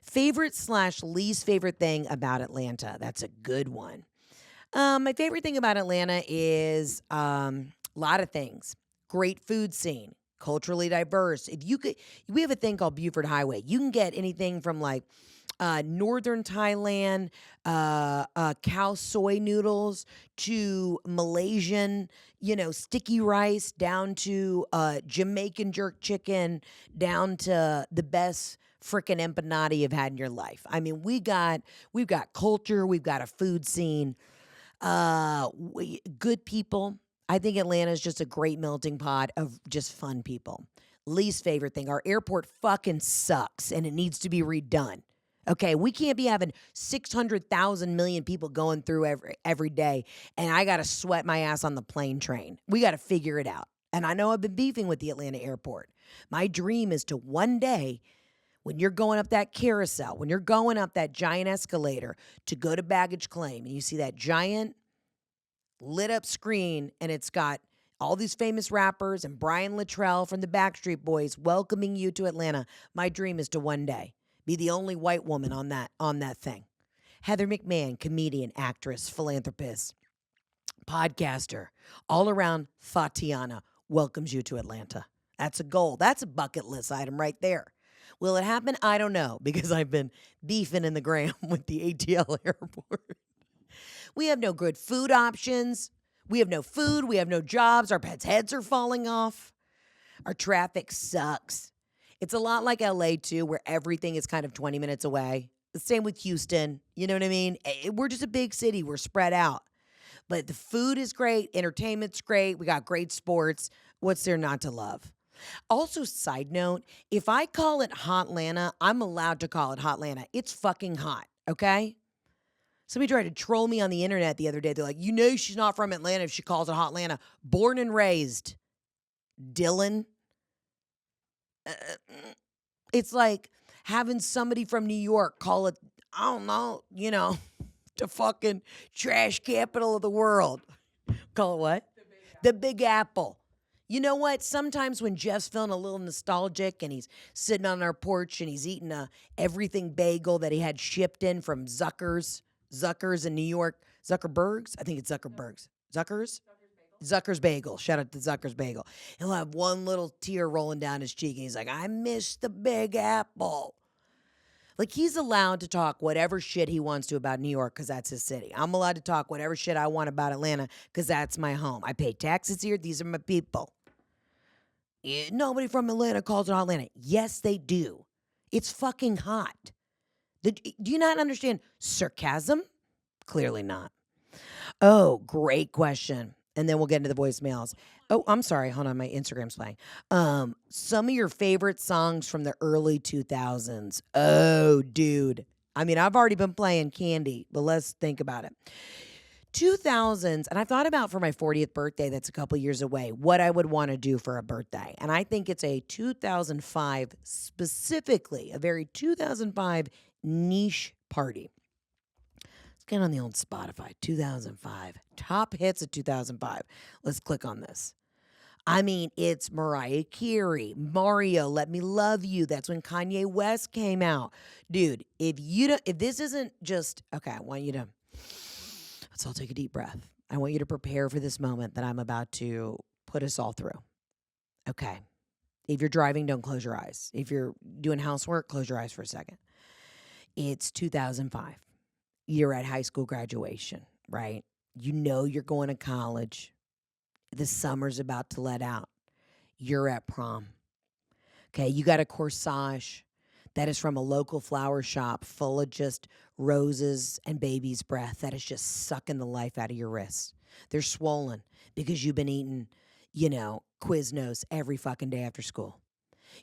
Favorite/least favorite thing about Atlanta? That's a good one. My favorite thing about Atlanta is a lot of things. Great food scene, culturally diverse. We have a thing called Buford Highway. You can get anything from like northern Thailand, cow soy noodles to Malaysian, sticky rice, down to Jamaican jerk chicken, down to the best frickin' empanada you've had in your life. I mean, we've got culture, we've got a food scene. Good people. I think Atlanta is just a great melting pot of just fun people. Least favorite thing, our airport fucking sucks and it needs to be redone. Okay, we can't be having 600,000 million people going through every day and I got to sweat my ass on the plane train. We got to figure it out. And I know I've been beefing with the Atlanta airport. My dream is to one day, when you're going up that carousel, when you're going up that giant escalator to go to baggage claim, and you see that giant lit up screen, and it's got all these famous rappers and Brian Littrell from the Backstreet Boys welcoming you to Atlanta. My dream is to one day be the only white woman on that thing. Heather McMahan, comedian, actress, philanthropist, podcaster, all around Fatiana, welcomes you to Atlanta. That's a goal. That's a bucket list item right there. Will it happen? I don't know, because I've been beefing in the gram with the ATL airport. We have no good food options. We have no food. We have no jobs. Our pets' heads are falling off. Our traffic sucks. It's a lot like LA, too, where everything is kind of 20 minutes away. The same with Houston. You know what I mean? We're just a big city. We're spread out. But the food is great. Entertainment's great. We got great sports. What's there not to love? Also, side note, if I call it Hotlanta, I'm allowed to call it Hotlanta. It's fucking hot, okay? Somebody tried to troll me on the internet the other day. They're like, she's not from Atlanta if she calls it Hotlanta. Born and raised. Dylan. It's like having somebody from New York call it, I don't know, the fucking trash capital of the world. Call it what? The Big Apple. You know what? Sometimes when Jeff's feeling a little nostalgic and he's sitting on our porch and he's eating a everything bagel that he had shipped in from Zucker's in New York. Zuckerberg's? I think it's Zuckerberg's. Zucker's Bagel. Shout out to Zucker's Bagel. He'll have one little tear rolling down his cheek and he's like, I miss the Big Apple. Like, he's allowed to talk whatever shit he wants to about New York because that's his city. I'm allowed to talk whatever shit I want about Atlanta because that's my home. I pay taxes here. These are my people. Nobody from Atlanta calls it Hotlanta. Yes, they do. It's fucking hot. Do you not understand sarcasm? Clearly not. Oh, great question. And then we'll get into the voicemails. Oh, I'm sorry. Hold on. My Instagram's playing. Some of your favorite songs from the early 2000s. Oh, dude. I mean, I've already been playing Candy, but let's think about it. 2000s, and I thought about for my 40th birthday, that's a couple years away, what I would want to do for a birthday. And I think it's a 2005, specifically, a very 2005 niche party. Let's get on the old Spotify, 2005. Top hits of 2005. Let's click on this. I mean, it's Mariah Carey, Mario, Let Me Love You. That's when Kanye West came out. Dude, if this isn't just, okay, I want you to, let's all take a deep breath. I want you to prepare for this moment that I'm about to put us all through. Okay. If you're driving, don't close your eyes. If you're doing housework, close your eyes for a second. It's 2005. You're at high school graduation, right? You know you're going to college. The summer's about to let out. You're at prom. Okay, you got a corsage that is from a local flower shop full of just roses and baby's breath that is just sucking the life out of your wrists. They're swollen because you've been eating, Quiznos every fucking day after school.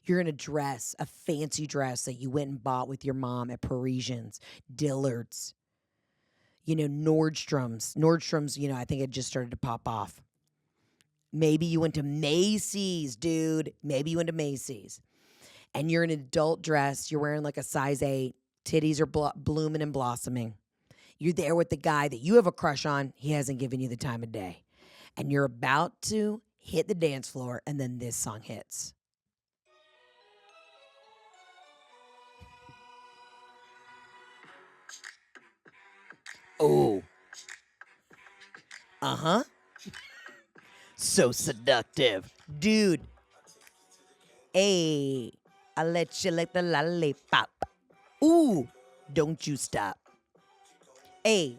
You're in a dress, a fancy dress that you went and bought with your mom at Parisians, Dillard's, Nordstrom's. Nordstrom's, I think it just started to pop off. Maybe you went to Macy's, dude. Maybe you went to Macy's. And you're in an adult dress. You're wearing like a size 8. Titties are blooming and blossoming. You're there with the guy that you have a crush on. He hasn't given you the time of day. And you're about to hit the dance floor, and then this song hits. Oh. Uh-huh. So seductive. Dude. Hey, I'll let you lick the lollipop. Ooh, don't you stop. Hey,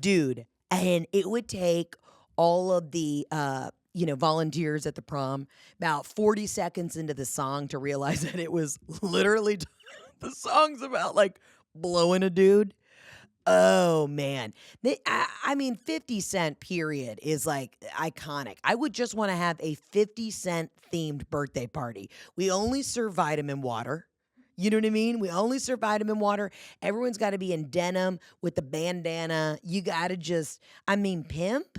dude. And it would take all of the, volunteers at the prom about 40 seconds into the song to realize that it was literally, the song's about like blowing a dude. Oh, man. 50 Cent period is like iconic. I would just want to have a 50 Cent themed birthday party. We only serve vitamin water. You know what I mean? We only serve vitamin water. Everyone's got to be in denim with the bandana. You got to pimp.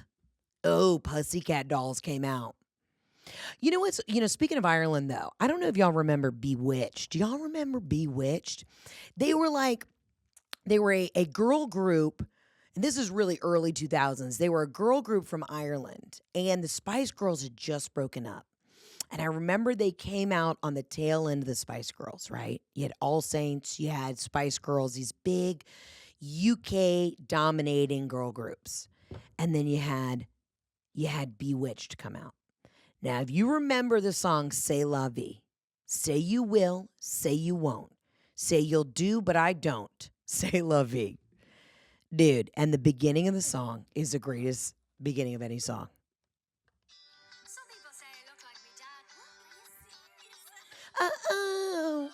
Oh, Pussycat Dolls came out. You know what's, speaking of Ireland though, I don't know if y'all remember Bewitched. Do y'all remember Bewitched? They were a girl group, and this is really early 2000s. They were a girl group from Ireland, and the Spice Girls had just broken up. And I remember they came out on the tail end of the Spice Girls, right? You had All Saints, you had Spice Girls, these big UK dominating girl groups. And then you had Bewitched come out. Now, if you remember the song C'est La Vie, say you will, say you won't. Say you'll do, but I don't. C'est La Vie. Dude, and the beginning of the song is the greatest beginning of any song. Some people say I look like my dad. Uh-oh.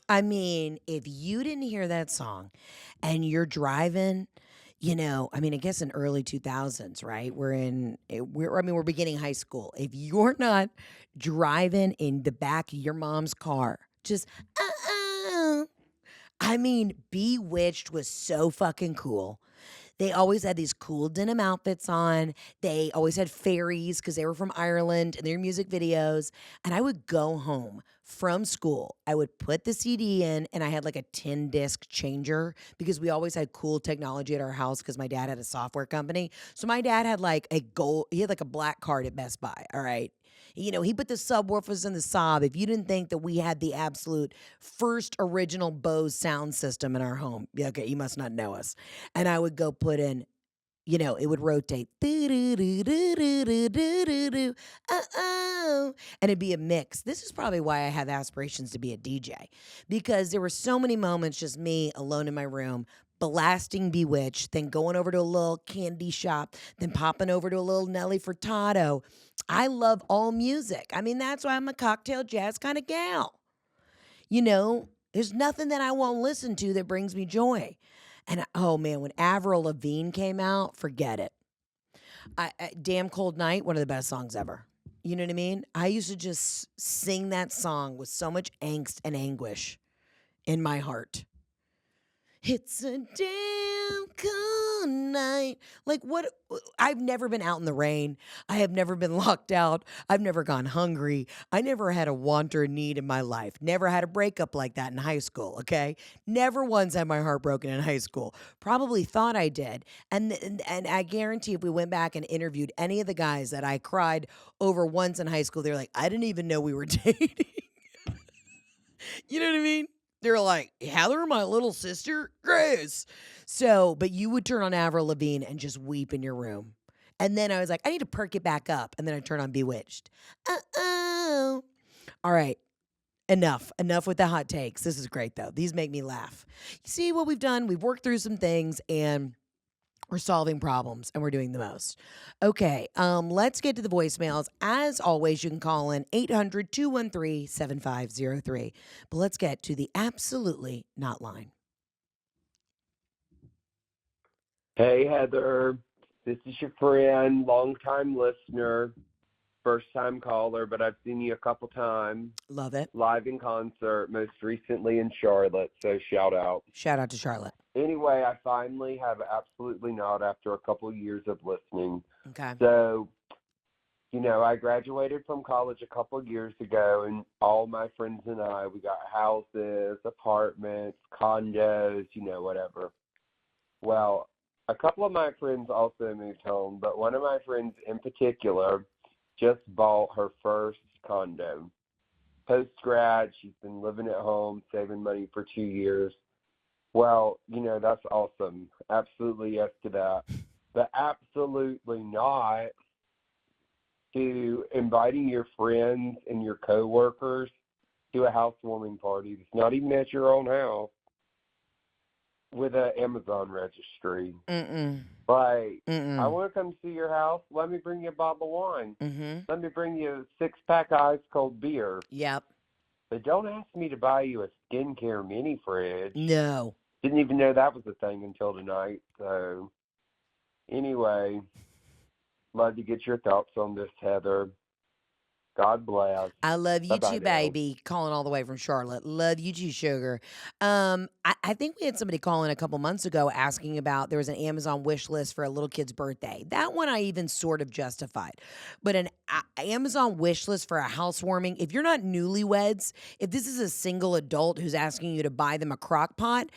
I mean, if you didn't hear that song and you're driving, I guess in early 2000s, right? We're beginning high school. If you're not driving in the back of your mom's car, just, Bewitched was so fucking cool. They always had these cool denim outfits on. They always had fairies because they were from Ireland in their music videos. And I would go home from school. I would put the CD in, and I had like a 10 disc changer because we always had cool technology at our house because my dad had a software company. So my dad had he had like a black card at Best Buy. All right. He put the subwoofers in the Saab. If you didn't think that we had the absolute first original Bose sound system in our home, okay, you must not know us. And I would go put in It would rotate. Oh, and it'd be a mix. This is probably why I have aspirations to be a DJ, because there were so many moments just me alone in my room blasting Bewitched, then going over to a little candy shop, then popping over to a little Nelly Furtado. I love all music. I mean, that's why I'm a cocktail jazz kind of gal. There's nothing that I won't listen to that brings me joy. And oh man, when Avril Lavigne came out, forget it. Damn Cold Night, one of the best songs ever. You know what I mean? I used to just sing that song with so much angst and anguish in my heart. It's a damn cold night. Like, what? I've never been out in the rain. I have never been locked out. I've never gone hungry. I never had a want or a need in my life. Never had a breakup like that in high school, okay? Never once had my heart broken in high school. Probably thought I did. And I guarantee if we went back and interviewed any of the guys that I cried over once in high school, they're like, I didn't even know we were dating. You know what I mean? They're like, Heather, my little sister, Grace. So, but you would turn on Avril Lavigne and just weep in your room. And then I was like, I need to perk it back up. And then I turn on Bewitched. Uh-oh. All right. Enough with the hot takes. This is great, though. These make me laugh. You see what we've done? We've worked through some things, and we're solving problems, and we're doing the most. Okay, let's get to the voicemails. As always, you can call in 800-213-7503. But let's get to the absolutely not line. Hey, Heather. This is your friend, longtime listener, first-time caller, but I've seen you a couple times. Love it. Live in concert, most recently in Charlotte, so shout out. Shout out to Charlotte. Anyway, I finally have Absolutely Not after a couple years of listening. Okay. So, I graduated from college a couple of years ago, and all my friends and I, we got houses, apartments, condos, whatever. Well, a couple of my friends also moved home, but one of my friends in particular just bought her first condo. Post-grad, she's been living at home, saving money for 2 years. Well, that's awesome. Absolutely yes to that. But absolutely not to inviting your friends and your coworkers to a housewarming party. It's not even at your own house with an Amazon registry. Like, I want to come see your house. Let me bring you a bottle of wine. Let me bring you a 6-pack of ice cold beer. Yep. But don't ask me to buy you a skincare mini fridge. No. Didn't even know that was a thing until tonight. So, anyway, love to get your thoughts on this, Heather. God bless. I love you Bye-bye too, now. baby. Calling all the way from Charlotte. Love you too, sugar. I think we had somebody call in a couple months ago asking about there was an Amazon wish list for a little kid's birthday. That one I even sort of justified. But an Amazon wish list for a housewarming, if you're not newlyweds, if this is a single adult who's asking you to buy them a crock pot,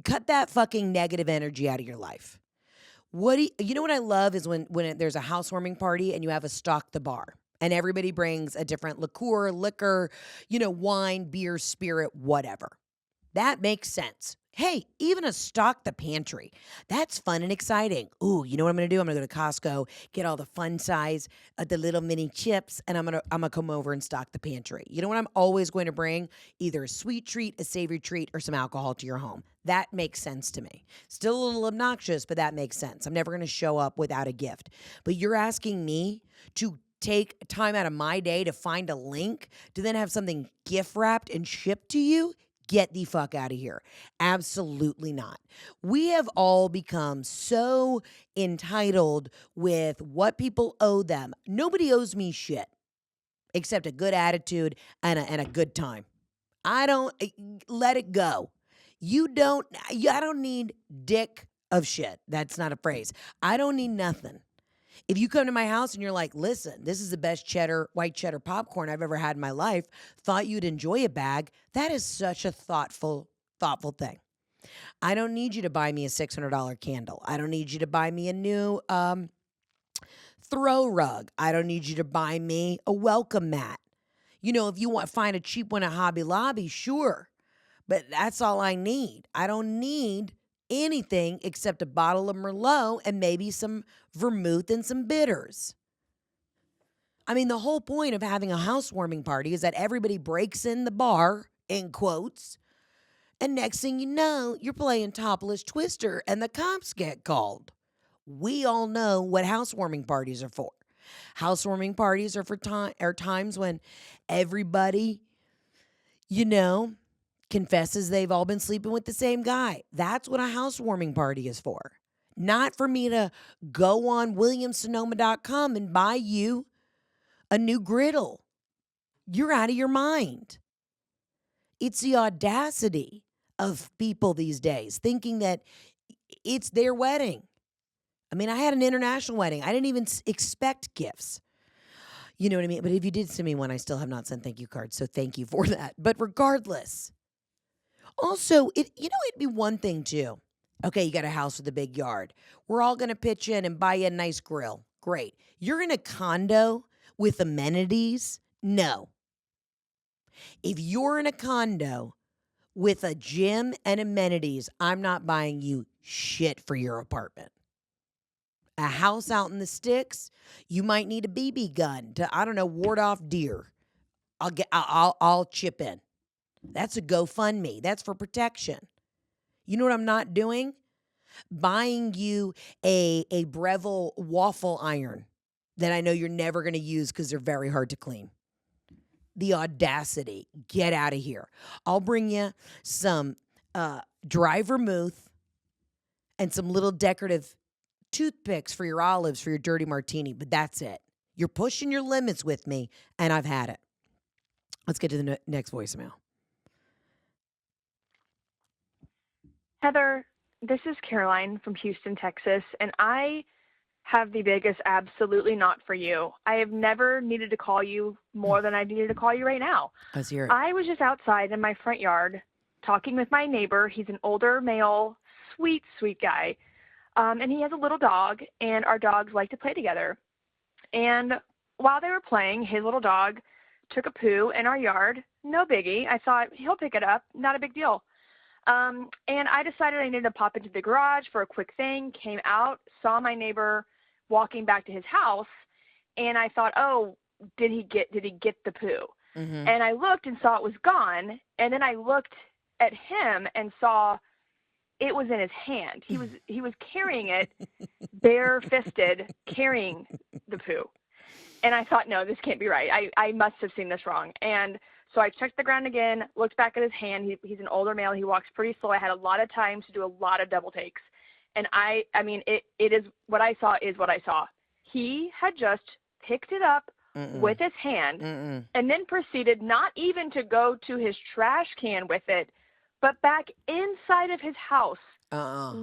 cut that fucking negative energy out of your life. You know what I love is when there's a housewarming party and you have a stock the bar. And everybody brings a different liquor, wine, beer, spirit, whatever. That makes sense. Hey, even a stock the pantry. That's fun and exciting. Ooh, you know what I'm going to do? I'm going to go to Costco, get all the fun size, the little mini chips, and I'm gonna come over and stock the pantry. You know what I'm always going to bring? Either a sweet treat, a savory treat, or some alcohol to your home. That makes sense to me. Still a little obnoxious, but that makes sense. I'm never going to show up without a gift. But you're asking me to take time out of my day to find a link to then have something gift wrapped and shipped to you? Get the fuck out of here. Absolutely not. We have all become so entitled with what people owe them. Nobody owes me shit except a good attitude and a good time. Let it go. I don't need dick of shit. That's not a phrase. I don't need nothing. If you come to my house and you're like, listen, this is the best white cheddar popcorn I've ever had in my life, thought you'd enjoy a bag, that is such a thoughtful thing. I don't need you to buy me a $600 candle. I don't need you to buy me a new throw rug. I don't need you to buy me a welcome mat. If you find a cheap one at Hobby Lobby, sure. But that's all I need. I don't need anything except a bottle of Merlot and maybe some vermouth and some bitters. I mean, the whole point of having a housewarming party is that everybody breaks in the bar, in quotes, and next thing you know, you're playing topless Twister and the cops get called. We all know what housewarming parties are for. Housewarming parties are for times when everybody, confesses they've all been sleeping with the same guy. That's what a housewarming party is for. Not for me to go on williamsonoma.com and buy you a new griddle. You're out of your mind. It's the audacity of people these days thinking that it's their wedding. I mean, I had an international wedding. I didn't even expect gifts. You know what I mean? But if you did send me one, I still have not sent thank you cards. So thank you for that. But regardless, also, it'd be one thing too. Okay, you got a house with a big yard. We're all going to pitch in and buy you a nice grill. Great. You're in a condo with amenities? No. If you're in a condo with a gym and amenities, I'm not buying you shit for your apartment. A house out in the sticks, you might need a BB gun to, I don't know, ward off deer. I'll chip in. That's a GoFundMe. That's for protection. You know what I'm not doing? Buying you a Breville waffle iron that I know you're never going to use because they're very hard to clean. The audacity. Get out of here. I'll bring you some dry vermouth and some little decorative toothpicks for your olives for your dirty martini, but that's it. You're pushing your limits with me, and I've had it. Let's get to the next voicemail. Heather, this is Caroline from Houston, Texas, and I have the biggest absolutely not for you. I have never needed to call you more than I needed to call you right now. Let's hear it. I was just outside in my front yard talking with my neighbor. He's an older male, sweet, sweet guy, and he has a little dog, and our dogs like to play together. And while they were playing, his little dog took a poo in our yard. No biggie. I thought, he'll pick it up. Not a big deal. And I decided I needed to pop into the garage for a quick thing, came out, saw my neighbor walking back to his house, and I thought, oh, did he get the poo? Mm-hmm. And I looked and saw it was gone, and then I looked at him and saw it was in his hand. He was carrying it, bare-fisted, carrying the poo. And I thought, no, this can't be right. I must have seen this wrong. And so I checked the ground again, looked back at his hand. He's an older male. He walks pretty slow. I had a lot of time to do a lot of double takes. And I mean, it is what I saw is what I saw. He had just picked it up with his hand and then proceeded not even to go to his trash can with it, but back inside of his house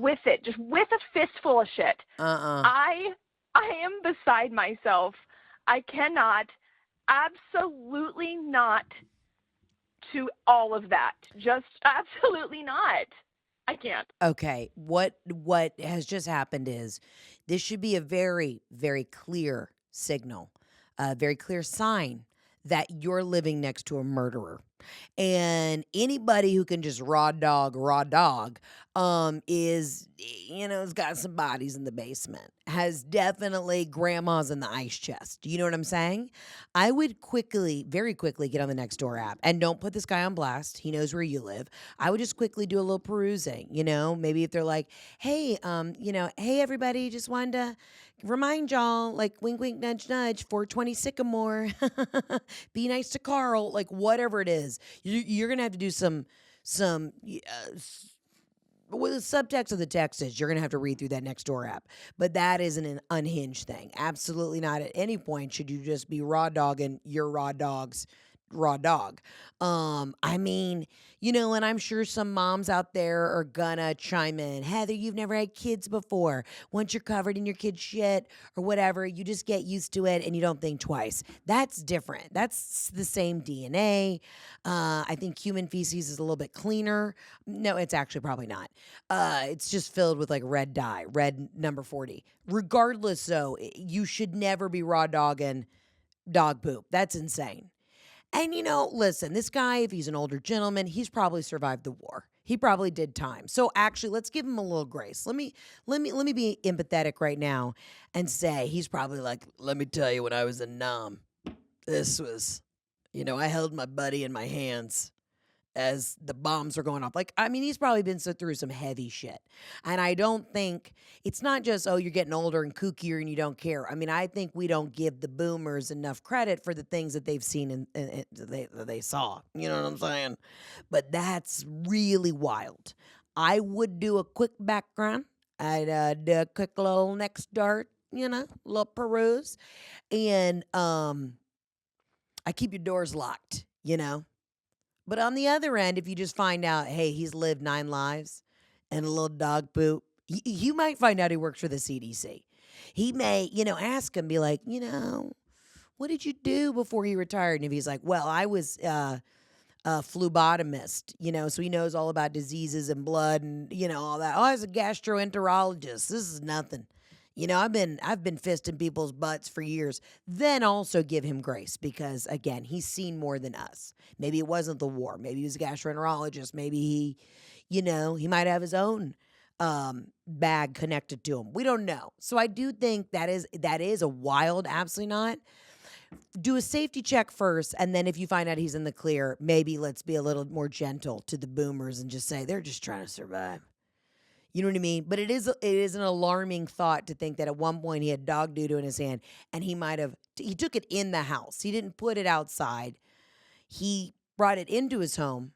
with it, just with a fistful of shit. I am beside myself. I cannot, absolutely not to all of that. Just absolutely not. I can't. Okay, what has just happened is this should be a very, very clear signal, a very clear sign that you're living next to a murderer. And anybody who can just raw dog is, has got some bodies in the basement, has definitely grandmas in the ice chest. You know what I'm saying? I would very quickly get on the Nextdoor app, and don't put this guy on blast. He knows where you live. I would just quickly do a little perusing, maybe if they're like, hey, hey everybody, just wanted to remind y'all, like wink, wink, nudge, nudge, 420 Sycamore, be nice to Carl, like whatever it is. You're going to have to do some what the subtext of the text is. You're going to have to read through that Nextdoor app. But that isn't an unhinged thing. Absolutely not. At any point should you just be raw dogging your raw dog's raw dog. I mean, and I'm sure some moms out there are gonna chime in. Heather, you've never had kids before. Once you're covered in your kid's shit or whatever, you just get used to it and you don't think twice. That's different. That's the same DNA. I think human feces is a little bit cleaner. No, it's actually probably not. It's just filled with like red dye, red number 40. Regardless, though, you should never be raw dogging dog poop. That's insane. And, listen, this guy, if he's an older gentleman, he's probably survived the war. He probably did time. So actually, let's give him a little grace. Let me be empathetic right now and say he's probably like, let me tell you, when I was in Nam, this was, I held my buddy in my hands as the bombs were going off. Like, I mean, he's probably been through some heavy shit. And I don't think it's not just, oh, you're getting older and kookier and you don't care. I mean, I think we don't give the boomers enough credit for the things that they've seen and they saw. You know what I'm saying? But that's really wild. I would do a quick background. I'd do a quick little next dart, little peruse. And I keep your doors locked, But on the other end, if you just find out, hey, he's lived 9 lives and a little dog poop, you might find out he works for the CDC. He may, ask him, be like, what did you do before you retired? And if he's like, well, I was a phlebotomist, so he knows all about diseases and blood and, all that. Oh, I was a gastroenterologist. This is nothing. I've been fisting people's butts for years. Then also give him grace because, again, he's seen more than us. Maybe it wasn't the war. Maybe he was a gastroenterologist. Maybe he, he might have his own bag connected to him. We don't know. So I do think that is a wild, absolutely not. Do a safety check first, and then if you find out he's in the clear, maybe let's be a little more gentle to the boomers and just say they're just trying to survive. You know what I mean? But it is an alarming thought to think that at one point he had dog doo-doo in his hand and he took it in the house. He didn't put it outside. He brought it into his home.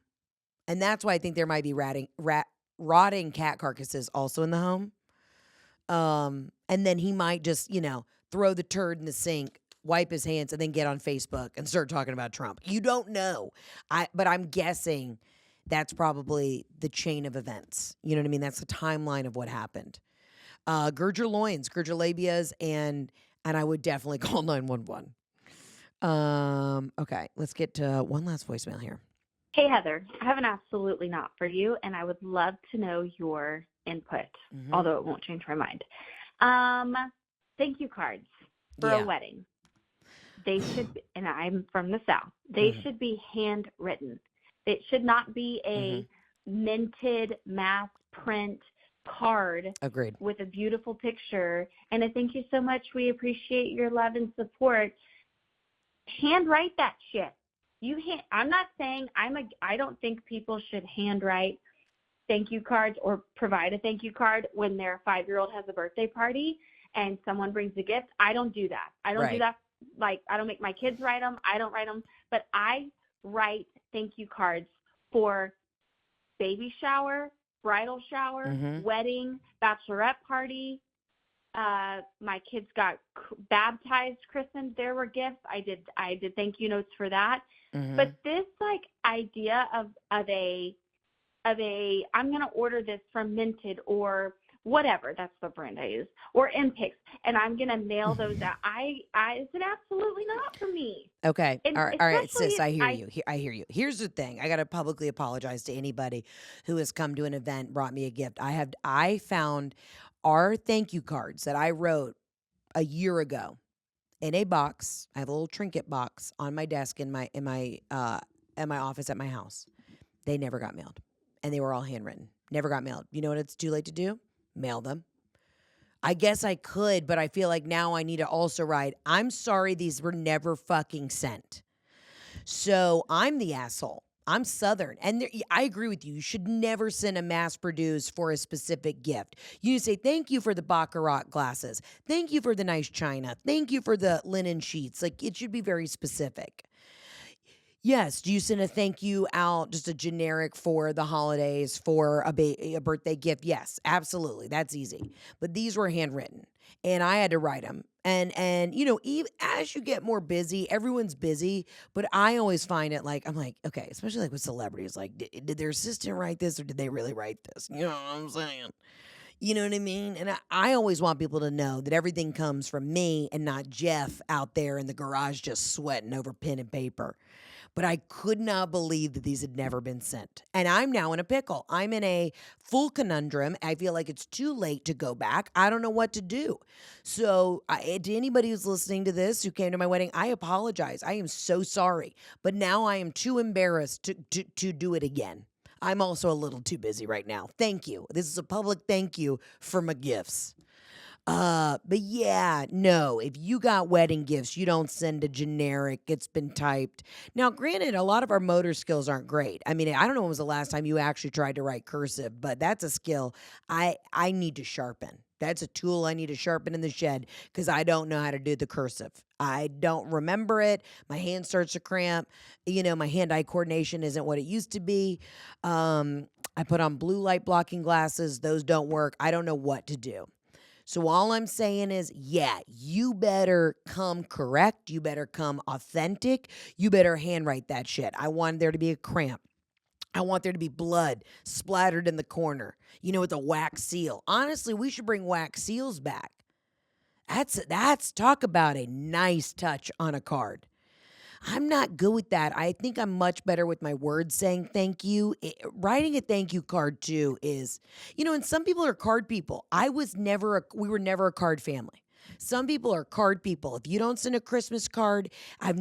And that's why I think there might be rotting cat carcasses also in the home. And then he might just, throw the turd in the sink, wipe his hands, and then get on Facebook and start talking about Trump. You don't know. But I'm guessing that's probably the chain of events. You know what I mean? That's the timeline of what happened. Gird your loins, gird your labias, and I would definitely call 911. Okay, let's get to one last voicemail here. Hey, Heather, I have an absolutely not for you, and I would love to know your input, although it won't change my mind. Thank you cards for a wedding. They should be, and I'm from the South, they should be handwritten. It should not be a minted mass print card. Agreed. With a beautiful picture. And I thank you so much. We appreciate your love and support. Handwrite that shit. I'm not saying I don't think people should handwrite thank you cards or provide a thank you card when their 5-year-old has a birthday party and someone brings a gift. I don't do that. I don't do that. Like, I don't make my kids write them. I don't write them. But I write thank you cards for baby shower, bridal shower, wedding, bachelorette party. My kids got baptized, christened. There were gifts. I did thank you notes for that. But this idea of a I'm gonna order this from Minted or whatever, that's the brand I use, or MPix, and I'm gonna mail those out. It's an absolutely not for me. Okay, all right, sis, I hear you. I hear you. Here's the thing: I gotta publicly apologize to anybody who has come to an event, brought me a gift. I found our thank you cards that I wrote a year ago in a box. I have a little trinket box on my desk in my office at my house. They never got mailed, and they were all handwritten. Never got mailed. You know what? It's too late to do. Mail them. I guess I could, but I feel like now I need to also write, I'm sorry these were never fucking sent. So I'm the asshole. I'm Southern. And I agree with you. You should never send a mass produce for a specific gift. You say, thank you for the Baccarat glasses. Thank you for the nice china. Thank you for the linen sheets. Like, it should be very specific. Yes. Do you send a thank you out, just a generic for the holidays, for a birthday gift? Yes, absolutely. That's easy. But these were handwritten, and I had to write them. And even as you get more busy, everyone's busy, but I always find it I'm like, okay, especially with celebrities, did their assistant write this or did they really write this? You know what I'm saying? You know what I mean? And I always want people to know that everything comes from me and not Jeff out there in the garage just sweating over pen and paper. But I could not believe that these had never been sent. And I'm now in a pickle. I'm in a full conundrum. I feel like it's too late to go back. I don't know what to do. So to anybody who's listening to this who came to my wedding, I apologize. I am so sorry. But now I am too embarrassed to do it again. I'm also a little too busy right now. Thank you. This is a public thank you for my gifts. But yeah, no, if you got wedding gifts, you don't send a generic, it's been typed. Now, granted, a lot of our motor skills aren't great. I mean, I don't know when was the last time you actually tried to write cursive, but that's a skill I need to sharpen. That's a tool I need to sharpen in the shed because I don't know how to do the cursive. I don't remember it. My hand starts to cramp. My hand-eye coordination isn't what it used to be. I put on blue light blocking glasses. Those don't work. I don't know what to do. So all I'm saying is, yeah, you better come correct. You better come authentic. You better handwrite that shit. I want there to be a cramp. I want there to be blood splattered in the corner, with a wax seal. Honestly, we should bring wax seals back. That's talk about a nice touch on a card. I'm not good with that. I think I'm much better with my words saying thank you. Writing a thank you card too is, and some people are card people. We were never a card family. Some people are card people. If you don't send a Christmas card,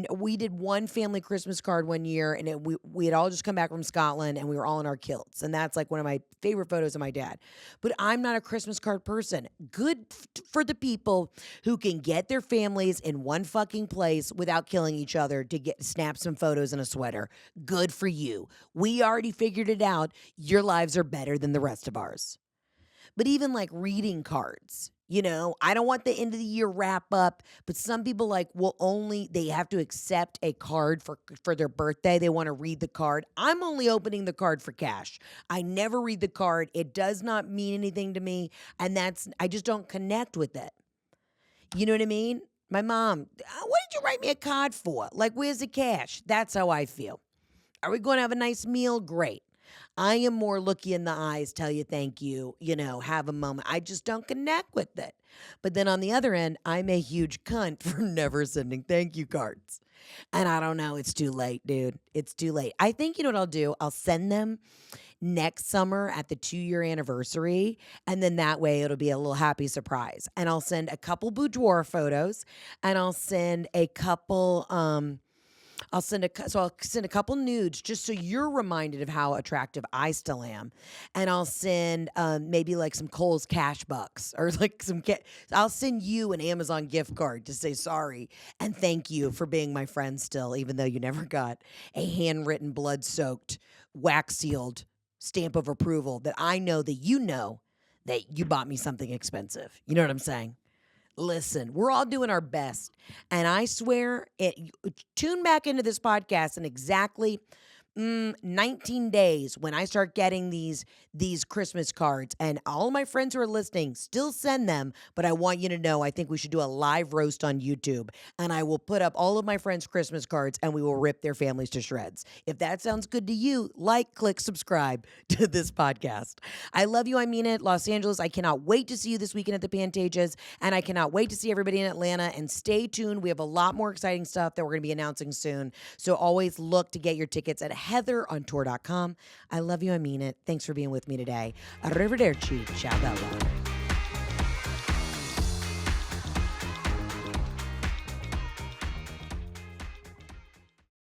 we did one family Christmas card one year, and we had all just come back from Scotland, and we were all in our kilts, and that's like one of my favorite photos of my dad. But I'm not a Christmas card person. Good for the people who can get their families in one fucking place without killing each other to snap some photos in a sweater. Good for you. We already figured it out. Your lives are better than the rest of ours. But even like reading cards, I don't want the end of the year wrap up, but some people they have to accept a card for their birthday. They want to read the card. I'm only opening the card for cash. I never read the card. It does not mean anything to me. And I just don't connect with it. You know what I mean? My mom, what did you write me a card for? Like, where's the cash? That's how I feel. Are we going to have a nice meal? Great. I am more look you in the eyes, tell you thank you, have a moment. I just don't connect with it. But then on the other end, I'm a huge cunt for never sending thank you cards. And I don't know, it's too late, dude. It's too late. I think, what I'll do? I'll send them next summer at the 2-year anniversary. And then that way it'll be a little happy surprise. And I'll send a couple boudoir photos, and I'll send a couple, I'll send a couple nudes just so you're reminded of how attractive I still am, and I'll send maybe like some Kohl's cash bucks or like I'll send you an Amazon gift card to say sorry and thank you for being my friend still, even though you never got a handwritten, blood-soaked, wax-sealed stamp of approval that I know that you bought me something expensive. You know what I'm saying? Listen, we're all doing our best. And I swear, tune back into this podcast in exactly 19 days when I start getting these Christmas cards. And all my friends who are listening, still send them. But I want you to know, I think we should do a live roast on YouTube. And I will put up all of my friends' Christmas cards, and we will rip their families to shreds. If that sounds good to you, click, subscribe to this podcast. I love you. I mean it. Los Angeles, I cannot wait to see you this weekend at the Pantages. And I cannot wait to see everybody in Atlanta. And stay tuned. We have a lot more exciting stuff that we're going to be announcing soon. So always look to get your tickets at heatherontour.com. I love you. I mean it. Thanks for being with me today. Arrivederci. Ciao, bella.